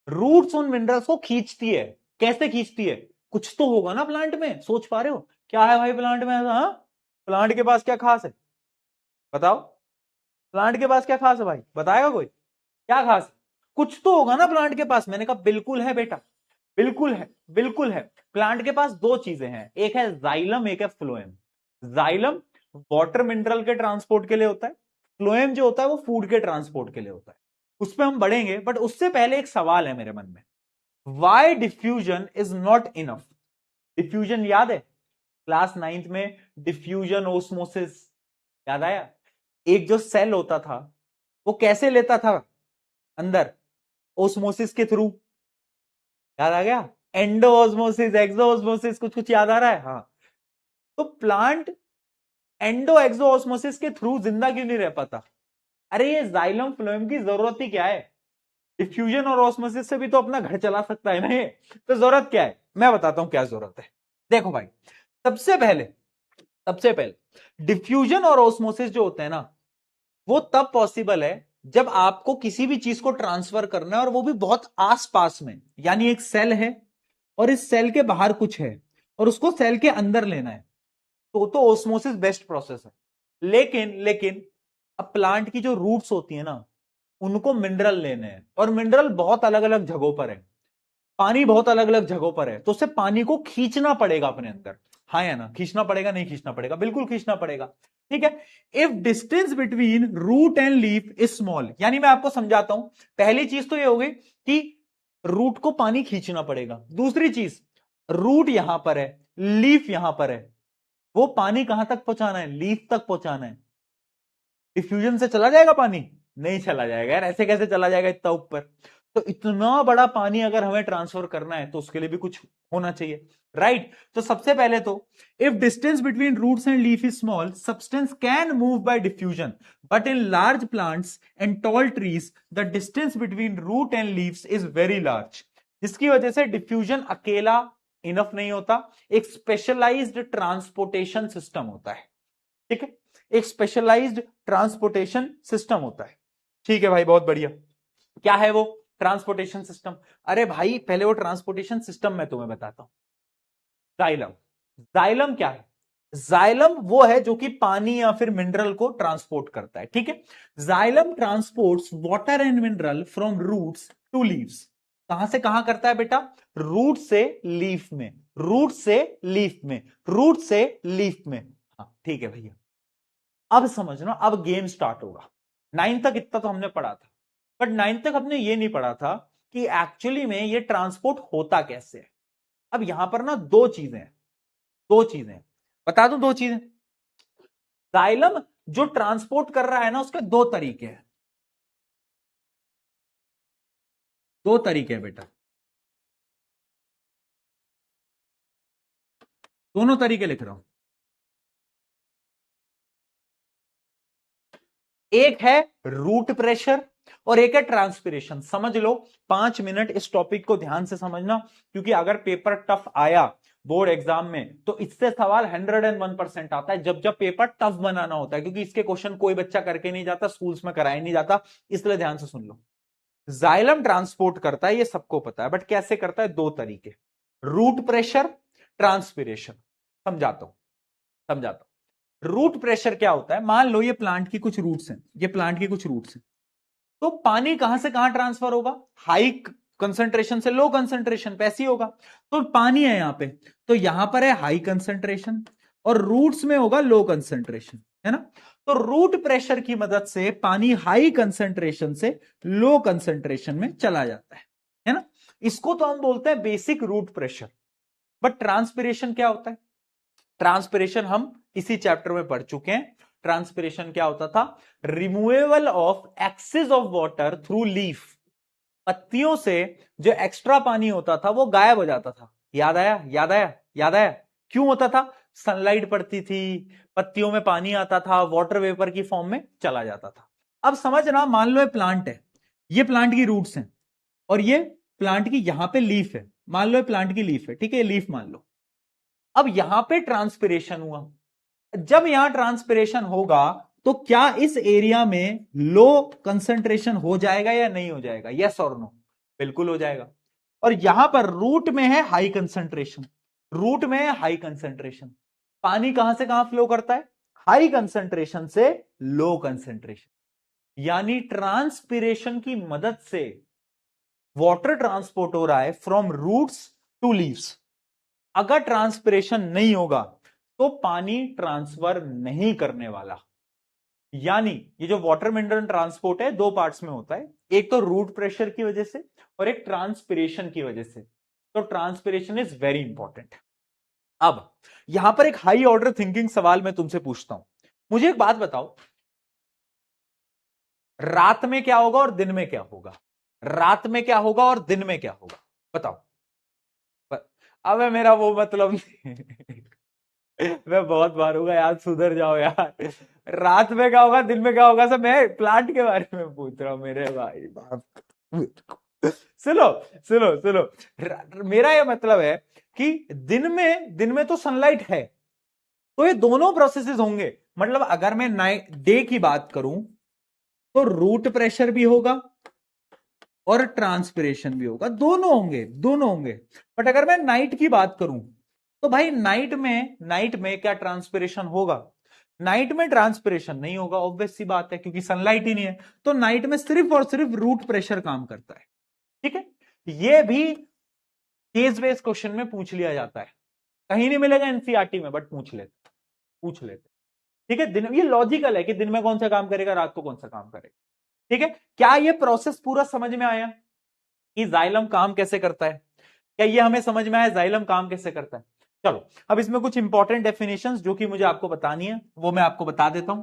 रूट्स उन मिनरल्स को खींचती है। कैसे खींचती है? कुछ तो होगा ना प्लांट में, सोच पा रहे हो? क्या है भाई प्लांट में ऐसा? हाँ, प्लांट के पास क्या खास है बताओ? प्लांट के पास क्या खास है भाई, बताएगा कोई? क्या खास है? कुछ तो होगा ना प्लांट के पास। मैंने कहा बिल्कुल है बेटा, बिल्कुल है, बिल्कुल है। प्लांट के पास दो चीजें हैं, एक है जाइलम, एक है फ्लोएम। जाइलम वाटर मिनरल के ट्रांसपोर्ट के लिए होता है, फ्लोएम जो होता है वो फूड के ट्रांसपोर्ट के लिए होता है। उस पर हम बढ़ेंगे, बट उससे पहले एक सवाल है मेरे मन में। Why diffusion is not enough? Diffusion याद है क्लास 9th में? डिफ्यूजन, ओस्मोसिस, याद आया? एक जो सेल होता था वो कैसे लेता था अंदर? ओस्मोसिस के थ्रू, याद आ गया? एंडो ऑस्मोसिस, एक्सो ऑस्मोसिस, कुछ कुछ याद आ रहा है? हाँ। तो प्लांट एंडो एक्सो ऑस्मोसिस के थ्रू जिंदा क्यों नहीं रह पाता? अरे ये जाइलम फ्लोएम की जरूरत ही क्या है? डिफ्यूजन और ऑस्मोसिस से भी तो अपना घर चला सकता है ना ये। तो जरूरत क्या है? मैं बताता हूं क्या जरूरत है। देखो भाई, सबसे पहले, सबसे पहले डिफ्यूजन और ऑस्मोसिस जो होते हैं ना, वो तब पॉसिबल है जब आपको किसी भी चीज को ट्रांसफर करना है और वो भी बहुत आसपास में। यानी एक सेल है और इस सेल के बाहर कुछ है और उसको सेल के अंदर लेना है, तो ओस्मोसिस बेस्ट प्रोसेस है। लेकिन अब प्लांट की जो रूट्स होती है ना, उनको मिनरल लेने हैं और मिनरल बहुत अलग अलग जगहों पर है, पानी बहुत अलग अलग जगहों पर है, तो उसे पानी को खींचना पड़ेगा अपने अंदर। हाँ या ना? खींचना पड़ेगा नहीं खींचना पड़ेगा? बिल्कुल खींचना पड़ेगा। ठीक है, if distance between root and leaf is small, यानी मैं आपको समझाता हूं। पहली चीज तो ये हो गई कि रूट को पानी खींचना पड़ेगा। दूसरी चीज, रूट यहां पर है, लीफ यहां पर है, वो पानी कहां तक पहुंचाना है? लीफ तक पहुंचाना है। डिफ्यूजन से चला जाएगा पानी? नहीं चला जाएगा यार, ऐसे कैसे चला जाएगा इतना ऊपर? तो इतना बड़ा पानी अगर हमें ट्रांसफर करना है तो उसके लिए भी कुछ होना चाहिए, राइट? तो सबसे पहले तो if distance between roots and leaf is small, substance can move by diffusion, but in large plants and tall trees the distance between root and leaves is very large, जिसकी वजह से डिफ्यूजन अकेला enough नहीं होता, एक specialised transportation system होता है। ठीक है, एक स्पेशलाइज्ड ट्रांसपोर्टेशन सिस्टम होता है। ठीक है भाई, बहुत बढ़िया। क्या है वो ट्रांसपोर्टेशन सिस्टम? अरे भाई पहले वो ट्रांसपोर्टेशन सिस्टम मैं तुम्हें बताता हूं। जाइलम, जाइलम क्या है? जाइलम वो है जो कि पानी या फिर मिनरल को ट्रांसपोर्ट करता है। ठीक है, xylem transports water and mineral from roots to leaves. कहां से कहां करता है बेटा? रूट से लीफ में, रूट से लीफ में, रूट से लीफ में। हाँ ठीक है भैया, अब समझना, अब गेम स्टार्ट होगा। 9 तक इतना तो हमने पढ़ा था, बट 9 तक हमने ये नहीं पढ़ा था कि एक्चुअली में ये ट्रांसपोर्ट होता कैसे है। अब यहां पर ना दो चीजें बता दूं, दो चीजें। जाइलम जो ट्रांसपोर्ट कर रहा है ना, उसके दो तरीके हैं, दो तरीके हैं बेटा, दोनों तरीके लिख रहा हूं। एक है रूट प्रेशर और एक है ट्रांसपिरेशन। समझ लो, 5 मिनट इस टॉपिक को ध्यान से समझना, क्योंकि अगर पेपर टफ आया बोर्ड एग्जाम में तो इससे सवाल 101% आता है जब जब पेपर टफ बनाना होता है, क्योंकि इसके क्वेश्चन कोई बच्चा करके नहीं जाता, स्कूल्स में कराया नहीं जाता, इसलिए ध्यान से सुन लो। जाइलम ट्रांसपोर्ट करता है, ये सबको पता है, बट कैसे करता है? दो तरीके, रूट प्रेशर, ट्रांसपिरेशन। समझाता हूं। रूट प्रेशर क्या होता है? मान लो ये प्लांट की कुछ रूट्स हैं, ये प्लांट की कुछ रूट्स हैं, तो पानी कहां से कहां ट्रांसफर होगा? हाई कंसंट्रेशन से लो कंसंट्रेशन पे, ऐसी होगा। तो पानी है यहां पे, तो यहां पर है हाई कंसंट्रेशन और रूट्स में होगा लो कंसंट्रेशन, है ना? तो रूट प्रेशर की मदद से पानी हाई कंसंट्रेशन से लो कंसंट्रेशन में चला जाता है ना? इसको तो हम बोलते हैं basic root pressure. But transpiration क्या होता है? ट्रांसपिरेशन हम इसी चैप्टर में पढ़ चुके हैं। ट्रांसपिरेशन क्या होता था? Removable of excess of water through leaf. पत्तियों से जो एक्स्ट्रा पानी होता था वो गायब हो जाता था। याद आया? याद आया? याद आया? क्यों होता था? सनलाइट पड़ती थी, पत्तियों में पानी आता था, वाटर वेपर की फॉर्म में चला जाता था। अब समझना, मान लो ये प्लांट है, ये प्लांट की रूट्स हैं और ये प्लांट की यहां पे लीफ है। मान लो ये प्लांट की लीफ है, ठीक है, लीफ मान लो। अब यहां पे ट्रांसपिरेशन हुआ। जब यहां ट्रांसपिरेशन होगा तो क्या इस एरिया में लो कंसंट्रेशन हो जाएगा या नहीं हो जाएगा? यस और नो? बिल्कुल हो जाएगा। और यहां पर रूट में है हाई कंसंट्रेशन, रूट में है हाई कंसंट्रेशन। पानी कहां से कहां फ्लो करता है? हाई कंसंट्रेशन से लो कंसंट्रेशन। यानी ट्रांसपिरेशन की मदद से वाटर ट्रांसपोर्ट हो रहा है फ्रॉम रूट्स टू लीव्स। अगर ट्रांसपिरेशन नहीं होगा तो पानी ट्रांसफर नहीं करने वाला। यानी ये जो वाटर मिनरल ट्रांसपोर्ट है, दो पार्ट्स में होता है, एक तो रूट प्रेशर की वजह से और एक ट्रांसपिरेशन की वजह से। तो ट्रांसपिरेशन इज वेरी इंपॉर्टेंट। अब यहां पर एक हाई ऑर्डर थिंकिंग सवाल मैं तुमसे पूछता हूं। मुझे एक बात बताओ, रात में क्या होगा और दिन में क्या होगा? रात में क्या होगा और दिन में क्या होगा? बताओ। अब मेरा वो मतलब मैं बहुत मारूंगा यार, सुधर जाओ यार। रात में क्या होगा, दिन में क्या होगा? सब मैं प्लांट के बारे में पूछ रहा हूँ मेरे भाई बाप। सुनो सुनो सुनो, मेरा ये मतलब है कि दिन में तो सनलाइट है, तो ये दोनों प्रोसेसेस होंगे। मतलब अगर मैं नाइट डे की बात करूं तो रूट प्रेशर भी होगा और ट्रांसपिरेशन भी होगा, दोनों होंगे। बट अगर मैं नाइट की बात करूं तो भाई नाइट में क्या ट्रांसपिरेशन होगा? नाइट में ट्रांसपिरेशन नहीं होगा, ऑब्वियस सी बात है, क्योंकि सनलाइट ही नहीं है। तो नाइट में सिर्फ और सिर्फ रूट प्रेशर काम करता है। ठीक है, यह भी केस बेस्ड क्वेश्चन में पूछ लिया जाता है, कहीं नहीं मिलेगा एनसीईआरटी में, बट पूछ लेते। ठीक है, दिन ये लॉजिकल है कि दिन में कौन सा काम करेगा, रात को कौन सा काम करेगा। ठीक है, क्या ये प्रोसेस पूरा समझ में आया कि जाइलम काम कैसे करता है? क्या ये हमें समझ में आया जाइलम काम कैसे करता है? चलो, अब इसमें कुछ इंपॉर्टेंट डेफिनेशंस जो कि मुझे आपको बतानी है वो मैं आपको बता देता हूं।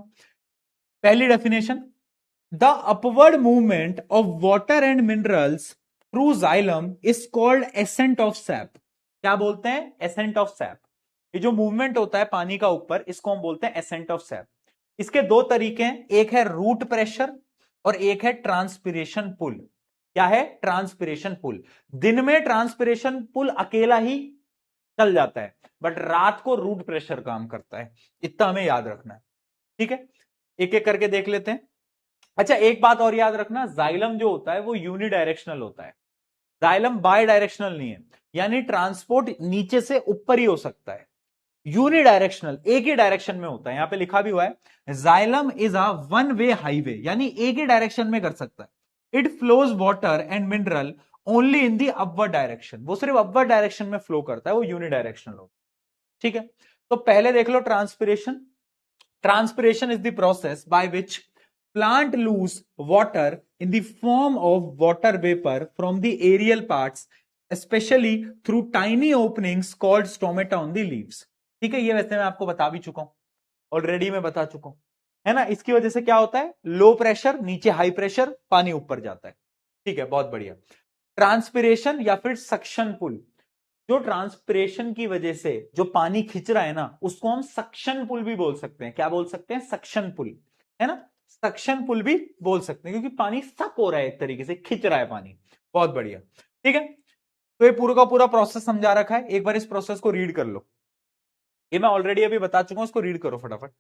पहली definition, the upward movement of water and minerals through xylem is called ascent of SAP. क्या बोलते हैं? Ascent of SAP. ये जो मूवमेंट होता है पानी का ऊपर, इसको हम बोलते हैं एसेंट ऑफ सैप। इसके दो तरीके हैं, एक है रूट प्रेशर और एक है ट्रांसपिरेशन पुल। क्या है? Transpiration pull. दिन में ट्रांसपिरेशन पुल अकेला ही चल जाता है, बट रात को रूट प्रेशर काम करता है। इतना हमें याद रखना है। ठीक है, एक एक करके देख लेते हैं। अच्छा, एक बात और याद रखना, जाइलम जो होता है वो यूनिडायरेक्शनल होता है, जाइलम बाय डायरेक्शनल नहीं है। यानी ट्रांसपोर्ट नीचे से ऊपर ही हो सकता है, यूनिडायरेक्शनल एक ही डायरेक्शन में होता है। यहां पे लिखा भी हुआ है xylem is a one way highway, यानी एक ही डायरेक्शन में कर सकता है। It flows water and mineral only in the upward direction, वो सिर्फ अपवर्ड डायरेक्शन में फ्लो करता है, वो यूनिडायरेक्शनल होता है। ठीक है, तो पहले देख लो transpiration. Transpiration is the process by which plant lose water in the form of water vapor from the aerial parts, especially through tiny openings called stomata on the leaves. ठीक है, ये वैसे मैं आपको बता भी चुका हूं, ऑलरेडी मैं बता चुका हूं, है ना। इसकी वजह से क्या होता है, लो प्रेशर नीचे, हाई प्रेशर, पानी ऊपर जाता है। ठीक है, बहुत बढ़िया। ट्रांसपिरेशन या फिर सक्शन पुल, जो ट्रांसपिरेशन की वजह से जो पानी खिंच रहा है ना, उसको हम सक्शन पुल भी बोल सकते हैं। क्या बोल सकते हैं, सक्शन पुल, है ना, सक्शन पुल भी बोल सकते हैं, क्योंकि पानी सक हो रहा है, एक तरीके से खिंच रहा है पानी। बहुत बढ़िया, ठीक है। तो ये पूरा का पूरा प्रोसेस समझा रखा है, एक बार इस प्रोसेस को रीड कर लो। ये मैं ऑलरेडी अभी बता चुका हूं, इसको रीड करो फटाफट।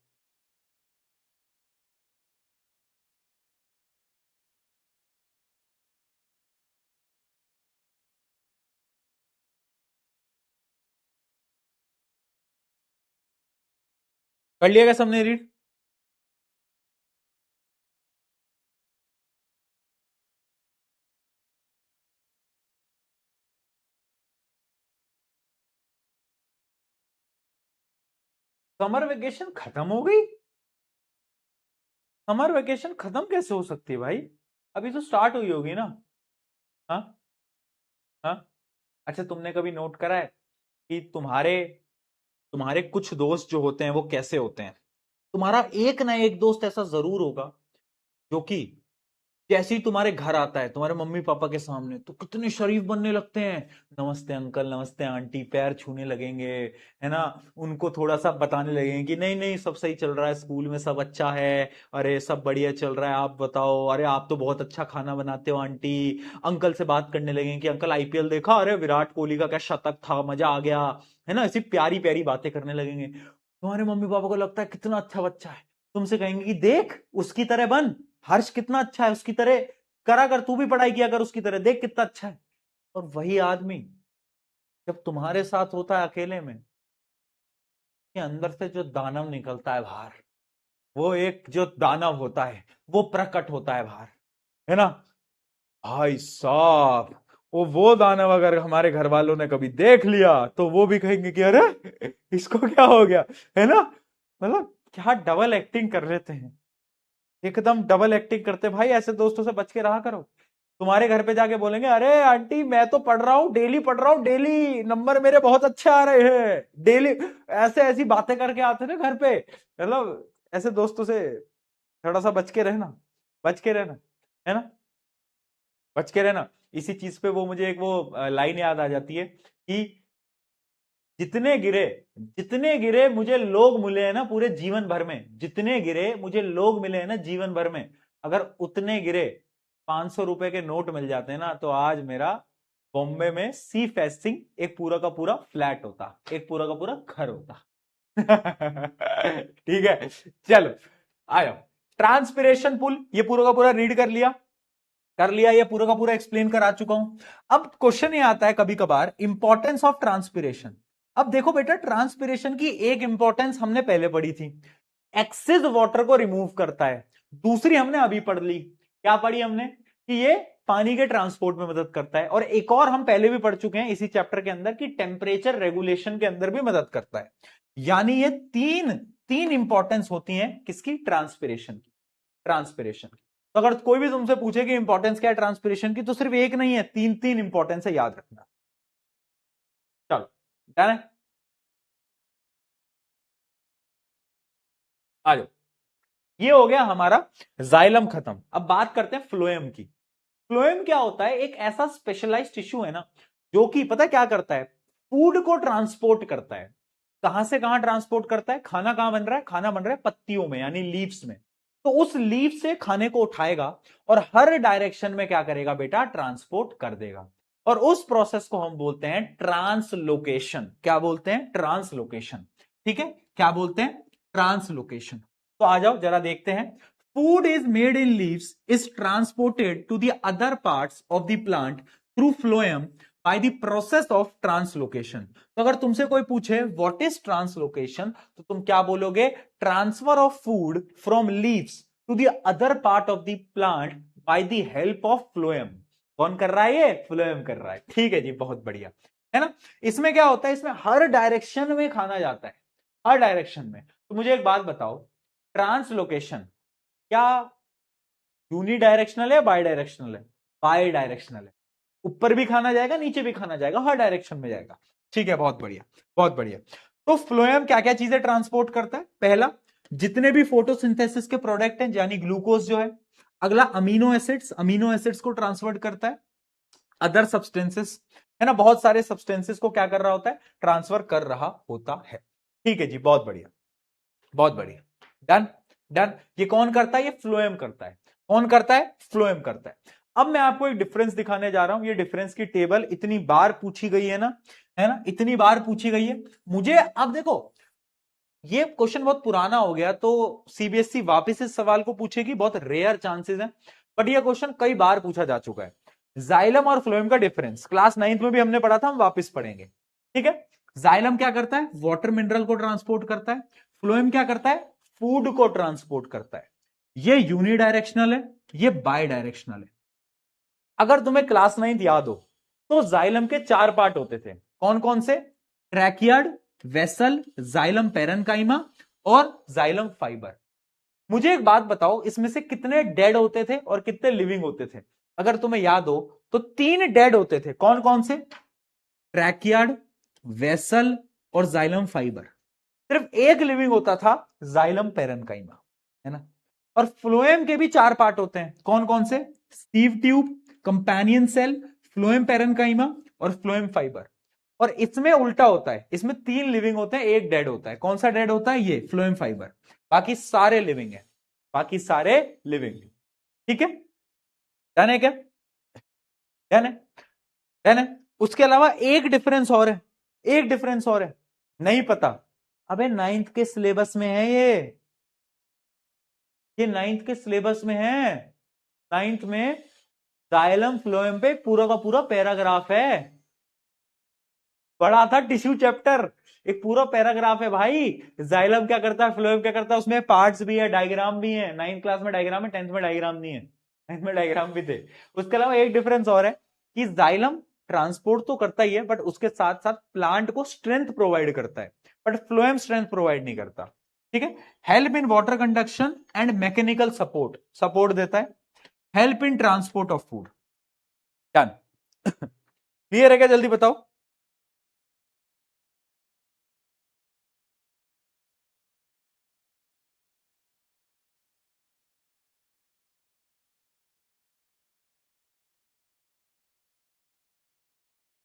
कर लिया क्या सबने रीड? समर वेकेशन खत्म हो गई? समर वेकेशन खत्म कैसे हो सकती है भाई, अभी तो स्टार्ट हुई होगी ना। हाँ, हाँ। अच्छा, तुमने कभी नोट करा है कि तुम्हारे तुम्हारे कुछ दोस्त जो होते हैं वो कैसे होते हैं? तुम्हारा एक ना एक दोस्त ऐसा जरूर होगा जो कि जैसे ही तुम्हारे घर आता है, तुम्हारे मम्मी पापा के सामने, तो कितने शरीफ बनने लगते हैं। नमस्ते अंकल, नमस्ते आंटी, पैर छूने लगेंगे, है ना। उनको थोड़ा सा बताने लगेंगे कि नहीं नहीं, सब सही चल रहा है, स्कूल में सब अच्छा है, अरे सब बढ़िया चल रहा है, आप बताओ, अरे आप तो बहुत अच्छा खाना बनाते हो आंटी। अंकल से बात करने लगेंगे कि अंकल आईपीएल देखा, अरे विराट कोहली का क्या शतक था, मजा आ गया, है ना। ऐसी प्यारी प्यारी बातें करने लगेंगे। तुम्हारे मम्मी पापा को लगता है कितना अच्छा बच्चा है, तुमसे कहेंगे कि देख उसकी तरह बन, हर्ष कितना अच्छा है, उसकी तरह करा कर, तू भी पढ़ाई किया कर उसकी तरह, देख कितना अच्छा है। और वही आदमी जब तुम्हारे साथ होता है अकेले में, कि अंदर से जो दानव निकलता है बाहर, वो एक जो दानव होता है वो प्रकट होता है बाहर, है ना। भाई साहब, वो दानव अगर हमारे घर वालों ने कभी देख लिया तो वो भी कहेंगे कि अरे इसको क्या हो गया, है ना। मतलब क्या डबल एक्टिंग कर लेते हैं, एकदम डबल एक्टिंग करते। भाई ऐसे दोस्तों से बच के रहा करो। तुम्हारे घर पे जाके बोलेंगे अरे आंटी मैं तो पढ़ रहा हूँ, डेली पढ़ रहा हूँ, डेली नंबर मेरे बहुत अच्छे आ रहे हैं, डेली, ऐसे ऐसी बातें करके आते ना घर पे। मतलब ऐसे दोस्तों से थोड़ा सा बच के रहना, बच के रहना, है ना, बच के रहना। इसी चीज पे वो मुझे एक वो लाइन याद आ जाती है कि जितने गिरे जितने गिरे मुझे लोग मिले हैं ना पूरे जीवन भर में, जितने गिरे मुझे लोग मिले हैं ना जीवन भर में, अगर उतने गिरे 500 रुपए के नोट मिल जाते हैं ना, तो आज मेरा बॉम्बे में सी फेसिंग एक पूरा का पूरा फ्लैट होता, एक पूरा का पूरा घर होता। ठीक है, चलो आयो। ट्रांसपिरेशन पुल ये पूरा का पूरा रीड कर लिया, ये पूरा का पूरा एक्सप्लेन करा चुका हूं। अब क्वेश्चन ये आता है कभी कभार, इंपॉर्टेंस ऑफ ट्रांसपिरेशन। अब देखो बेटा, ट्रांसपिरेशन की एक इंपॉर्टेंस हमने पहले पढ़ी थी, एक्सेस वाटर को रिमूव करता है। दूसरी हमने अभी पढ़ ली, क्या पढ़ी हमने, कि ये पानी के ट्रांसपोर्ट में मदद करता है। और एक और हम पहले भी पढ़ चुके हैं इसी चैप्टर के अंदर, कि टेम्परेचर रेगुलेशन के अंदर भी मदद करता है। यानी ये तीन तीन इंपॉर्टेंस होती हैं किसकी, ट्रांसपिरेशन की। तो अगर कोई भी तुमसे पूछे कि इंपॉर्टेंस क्या है ट्रांसपिरेशन की, तो सिर्फ एक नहीं है, तीन तीन इंपॉर्टेंस है, याद रखना। चलो डन है, आ जाओ। ये हो गया हमारा जाइलम खत्म। अब बात करते हैं फ्लोएम की। फ्लोएम क्या होता है, एक ऐसा स्पेशलाइज्ड टिश्यू है ना, जो कि पता क्या करता है, फूड को ट्रांसपोर्ट करता है। कहां से कहां ट्रांसपोर्ट करता है, खाना कहां बन रहा है, खाना बन रहा है पत्तियों में यानी लीव्स में, तो उस लीव से खाने को उठाएगा और हर डायरेक्शन में क्या करेगा बेटा, ट्रांसपोर्ट कर देगा। और उस प्रोसेस को हम बोलते हैं ट्रांसलोकेशन। क्या बोलते हैं, ट्रांसलोकेशन। ठीक है, क्या बोलते हैं, ट्रांसलोकेशन। तो आ जाओ जरा देखते हैं। Food is made in leaves is transported to the other parts of the plant through phloem by the process of translocation. तो अगर तुमसे कोई पूछे व्हाट इज ट्रांसलोकेशन, तो तुम क्या बोलोगे, transfer of food from leaves to the other part of the plant by the help of phloem. कौन कर रहा है, ये फ्लोएम कर रहा है। ठीक है जी, बहुत बढ़िया, है ना। इसमें क्या होता है, इसमें हर डायरेक्शन में खाना जाता है, हर डायरेक्शन में। तो मुझे एक बात बताओ, ट्रांसलोकेशन क्या यूनी डायरेक्शनल है, बाई डायरेक्शनल है? बाई डायरेक्शनल है। ऊपर भी खाना जाएगा, नीचे भी खाना जाएगा, हर डायरेक्शन में जाएगा। ठीक है, बहुत बढ़िया, बहुत बढ़िया। तो फ्लोएम क्या क्या चीजें ट्रांसपोर्ट करता है? पहला, जितने भी फोटोसिंथेसिस के प्रोडक्ट हैं, यानी ग्लूकोज जो है। अगला, अमीनो एसिड्स, अमीनो एसिड्स को ट्रांसफर करता है। अदर सब्सटेंसेस, है ना, बहुत सारे सब्सटेंसेस को क्या कर रहा होता है? ट्रांसफर कर रहा होता है। ठीक है जी, बहुत बढ़िया, बहुत बढ़िया। Done, done. ये कौन करता है? ये फ्लोएम करता है। कौन करता है? फ्लोएम करता है। अब मैं आपको एक डिफरेंस दिखाने जा रहा हूं। ये डिफरेंस की टेबल इतनी बार पूछी गई है ना, है ना, इतनी बार पूछी गई है मुझे। अब देखो, ये क्वेश्चन बहुत पुराना हो गया, तो सीबीएसई वापस इस सवाल को पूछेगी, बहुत रेयर चांसेस है, बट ये क्वेश्चन कई बार पूछा जा चुका है। जाइलम और फ्लोएम का डिफरेंस क्लास 9th में भी हमने पढ़ा था, हम वापस पढ़ेंगे। ठीक है, जाइलम क्या करता है? वाटर मिनरल को ट्रांसपोर्ट करता है। फ्लोएम क्या करता है? फूड को ट्रांसपोर्ट करता है। ये यूनिडायरेक्शनल है, ये बाय डायरेक्शनल है। अगर तुम्हें क्लास 9th याद हो, तो जाइलम के 4 पार्ट होते थे। कौन कौन से? ट्रैकियार्ड, वेसल, जाइलम पेरेन्काइमा और जाइलम फाइबर। मुझे एक बात बताओ, इसमें से कितने डेड होते थे और कितने लिविंग होते थे? अगर तुम्हें याद हो तो 3 डेड होते थे। कौन कौन से? ट्रैकियार्ड, वेसल और जाइलम फाइबर। सिर्फ एक लिविंग होता था, जाइलम पेरेन्काइमा, है ना। और फ्लोएम के भी 4 पार्ट होते हैं। कौन कौन से? Sieve tube, companion cell, phloem parenchyma और फ्लोएम फाइबर। और इसमें उल्टा होता है, इसमें 3 लिविंग होते हैं, एक डेड होता है। कौन सा डेड होता है? ये फ्लोएम फाइबर। बाकी सारे लिविंग है, बाकी सारे लिविंग। ठीक है, डन है क्या? डन है, डन है। उसके अलावा एक डिफरेंस और है, एक डिफरेंस और है। नहीं पता? अबे 9th के सिलेबस में है ये 9th के सिलेबस में है। 9th में जाइलम फ्लोएम पे पूरा का पूरा पैराग्राफ है। पढ़ा था टिश्यू चैप्टर, एक पूरा पैराग्राफ है भाई। जाइलम क्या करता है, फ्लोएम क्या करता है, उसमें पार्ट्स भी है, डायग्राम भी है। 9th क्लास में डायग्राम है, 10th में डायग्राम नहीं है। 10th में डायग्राम भी थे। उसके अलावा एक डिफरेंस और है कि जाइलम ट्रांसपोर्ट तो करता ही है, बट उसके साथ साथ प्लांट को स्ट्रेंथ प्रोवाइड करता है, बट फ्लोएम स्ट्रेंथ प्रोवाइड नहीं करता। ठीक है, help in water conduction and mechanical support, support देता है। Help in transport of food. Done. Clear है क्या? जल्दी बताओ।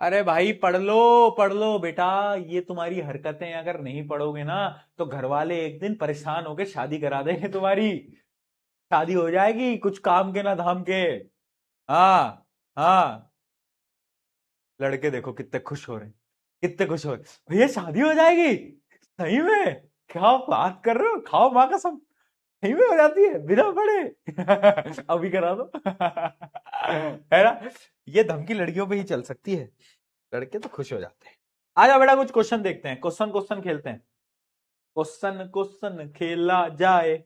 अरे भाई पढ़ लो, पढ़ लो बेटा। ये तुम्हारी हरकतें अगर नहीं पढ़ोगे ना, तो घर वाले एक दिन परेशान होकर शादी करा देंगे तुम्हारी। शादी हो जाएगी कुछ काम के ना धाम के। हाँ, हाँ। लड़के देखो कितने खुश हो रहे हैं, कितने खुश हो रहे हैं। भैया शादी हो जाएगी? सही में? क्या बात कर रहे हो, खाओ माँ कसम। सही में हो जाती है बिना पढ़े? अभी करा दो। है ना, ये धमकी लड़कियों पे ही चल सकती है, लड़के तो खुश हो जाते हैं। आ जाओ बेटा, कुछ क्वेश्चन देखते हैं, क्वेश्चन क्वेश्चन खेलते हैं। क्वेश्चन क्वेश्चन खेला जाए।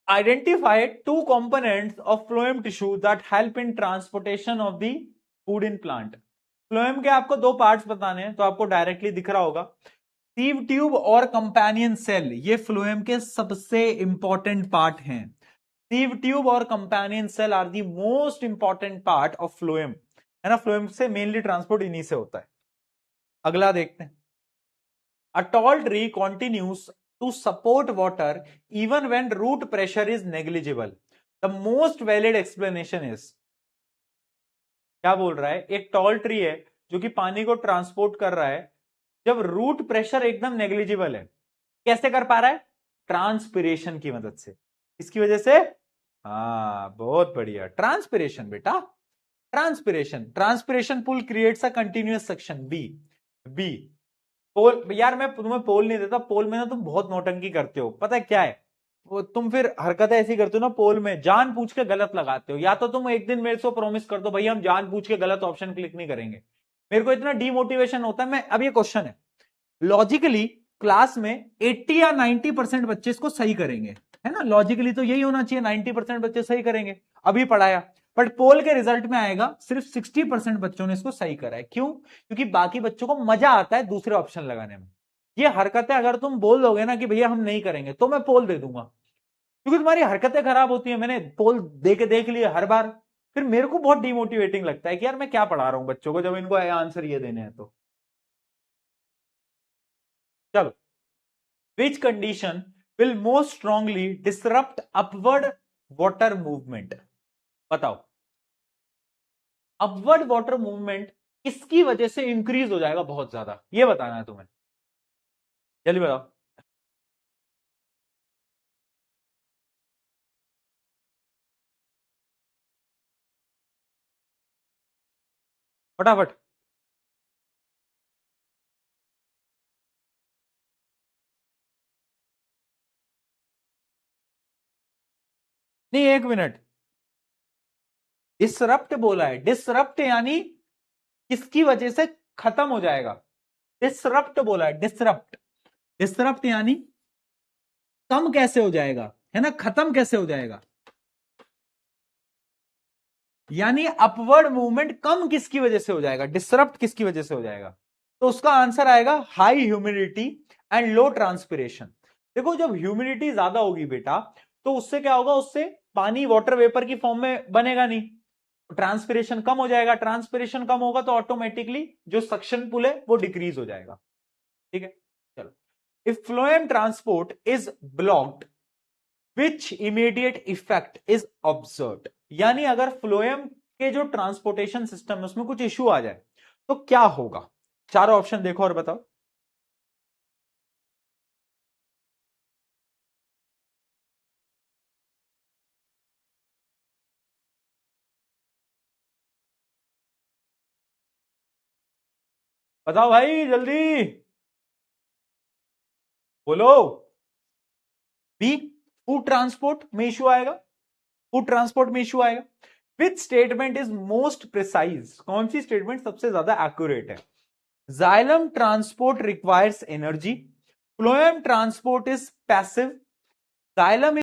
Identify 2 components of phloem tissue that help in transportation of the food in plant। Phloem के आपको 2 पार्ट्स बताने हैं, तो आपको डायरेक्टली दिख रहा होगा, सीव ट्यूब और कंपेनियन सेल। ये फ्लोएम के सबसे इंपॉर्टेंट पार्ट हैं। सीव ट्यूब और companion cell are the most important part of phloem, है ना। फ्लोएम से मेनली ट्रांसपोर्ट इन्हीं से होता है। अगला देखते हैं। A tall tree continues to support water even when root pressure is negligible. The most valid explanation is, क्या बोल रहा है? एक टॉल ट्री है जो कि पानी को ट्रांसपोर्ट कर रहा है जब रूट प्रेशर एकदम नेग्लिजिबल है। कैसे कर पा रहा है? ट्रांसपिरेशन की मदद से। इसकी वजह से, हाँ बहुत बढ़िया, ट्रांसपिरेशन बेटा, transpiration. Transpiration pull creates a continuous suction. B, B. पोल यार, मैं तुम्हें पोल नहीं देता, पोल में ना तुम बहुत नौटंकी करते हो, पता है क्या है वो, तुम फिर हरकतें ऐसी करते हो ना पोल में, जान पूछ के गलत लगाते हो। या तो तुम एक दिन मेरे से प्रॉमिस कर दो, भैया हम जान पूछ के गलत ऑप्शन क्लिक नहीं करेंगे। मेरे को इतना डीमोटिवेशन होता है। मैं, अब ये क्वेश्चन है, लॉजिकली क्लास में 80 या 90% बच्चे इसको सही करेंगे, है ना। लॉजिकली तो यही होना चाहिए, 90% बच्चे सही करेंगे। अभी पढ़ाया, बट पोल के रिजल्ट में आएगा सिर्फ 60% बच्चों ने इसको सही करा है। क्यों? क्योंकि बाकी बच्चों को मजा आता है दूसरे ऑप्शन लगाने में। ये हरकतें अगर तुम बोल दोगे ना कि भैया हम नहीं करेंगे, तो मैं पोल दे दूंगा, क्योंकि तुम्हारी हरकतें खराब होती है, मैंने पोल देख लिए हर बार, फिर मेरे को बहुत डिमोटिवेटिंग लगता है कि यार मैं क्या पढ़ा रहा हूं बच्चों को जब इनको आंसर ये देने हैं। तो चलो, which condition will most strongly disrupt upward water movement? बताओ, अपवर्ड वाटर मूवमेंट किसकी वजह से इंक्रीज हो जाएगा बहुत ज्यादा, ये बताना है तुम्हें, जल्दी बताओ। फटाफट। नहीं, एक मिनट, डिसरप्ट बोला है, डिसरप्ट यानी किसकी वजह से खत्म हो जाएगा, डिसरप्ट बोला है, डिसरप्ट, डिसरप्ट यानी कम कैसे हो जाएगा, है ना, खत्म कैसे हो जाएगा, यानी अपवर्ड मूवमेंट कम किसकी वजह से हो जाएगा, डिसरप्ट किसकी वजह से हो जाएगा। तो उसका आंसर आएगा high humidity and low transpiration. देखो, जब ह्यूमिडिटी ज्यादा होगी बेटा, तो उससे क्या होगा, उससे पानी वाटर वेपर की फॉर्म में बनेगा नहीं, ट्रांसपिरेशन कम हो जाएगा, ट्रांसपिरेशन कम होगा तो ऑटोमेटिकली जो सक्शन पुल है वो डिक्रीज हो जाएगा। ठीक है, चलो, if phloem transport is blocked which immediate effect is observed, यानी अगर फ्लोएम के जो ट्रांसपोर्टेशन सिस्टम है उसमें कुछ इश्यू आ जाए तो क्या होगा। चारों ऑप्शन देखो और बताओ। बताओ भाई जल्दी, बोलो। बी, फूड ट्रांसपोर्ट में इश्यू आएगा, फूड ट्रांसपोर्ट में इश्यू आएगा। Which statement is most precise, कौन सी स्टेटमेंट सबसे ज्यादा एक्यूरेट है। Xylem transport requires energy, phloem transport is passive, xylem